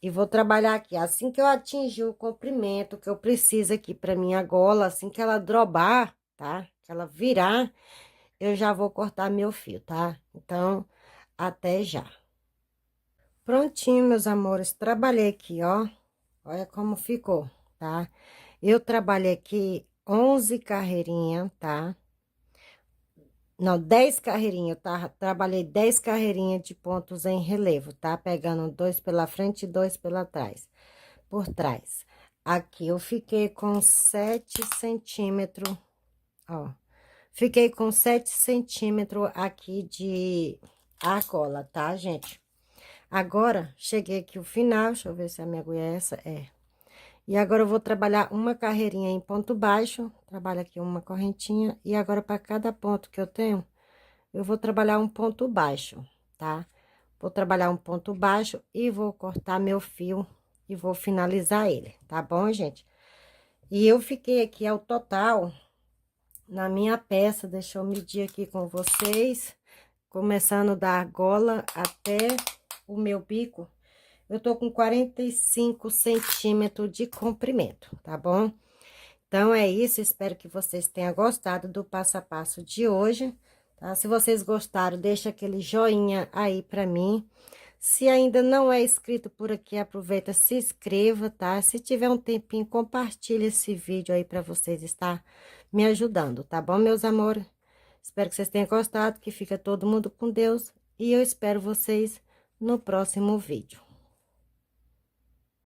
Speaker 1: E vou trabalhar aqui, assim que eu atingir o comprimento que eu preciso aqui pra minha gola, assim que ela drobar, tá? Que ela virar, eu já vou cortar meu fio, tá? Então, até já. Prontinho, meus amores, trabalhei aqui, ó. Olha como ficou, tá? Eu trabalhei aqui 11 carreirinhas, tá? Não, 10 carreirinhas, tá? Trabalhei 10 carreirinhas de pontos em relevo, tá? Pegando 2 pela frente e 2 pela trás, por trás. Aqui eu fiquei com 7 centímetros, ó. Fiquei com 7 centímetros aqui de argola, tá, gente? Agora, cheguei aqui o final, deixa eu ver se a minha agulha é essa, é. E agora, eu vou trabalhar uma carreirinha em ponto baixo, trabalho aqui uma correntinha, e agora, para cada ponto que eu tenho, eu vou trabalhar um ponto baixo, tá? Vou trabalhar um ponto baixo e vou cortar meu fio e vou finalizar ele, tá bom, gente? E eu fiquei aqui ao total, na minha peça, deixa eu medir aqui com vocês, começando da argola até o meu bico, eu tô com 45 centímetros de comprimento, tá bom? Então, é isso, espero que vocês tenham gostado do passo a passo de hoje, tá? Se vocês gostaram, deixa aquele joinha aí pra mim. Se ainda não é inscrito por aqui, aproveita, se inscreva, tá? Se tiver um tempinho, compartilhe esse vídeo aí pra vocês estar me ajudando, tá bom, meus amores? Espero que vocês tenham gostado, que fica todo mundo com Deus. E eu espero vocês no próximo vídeo.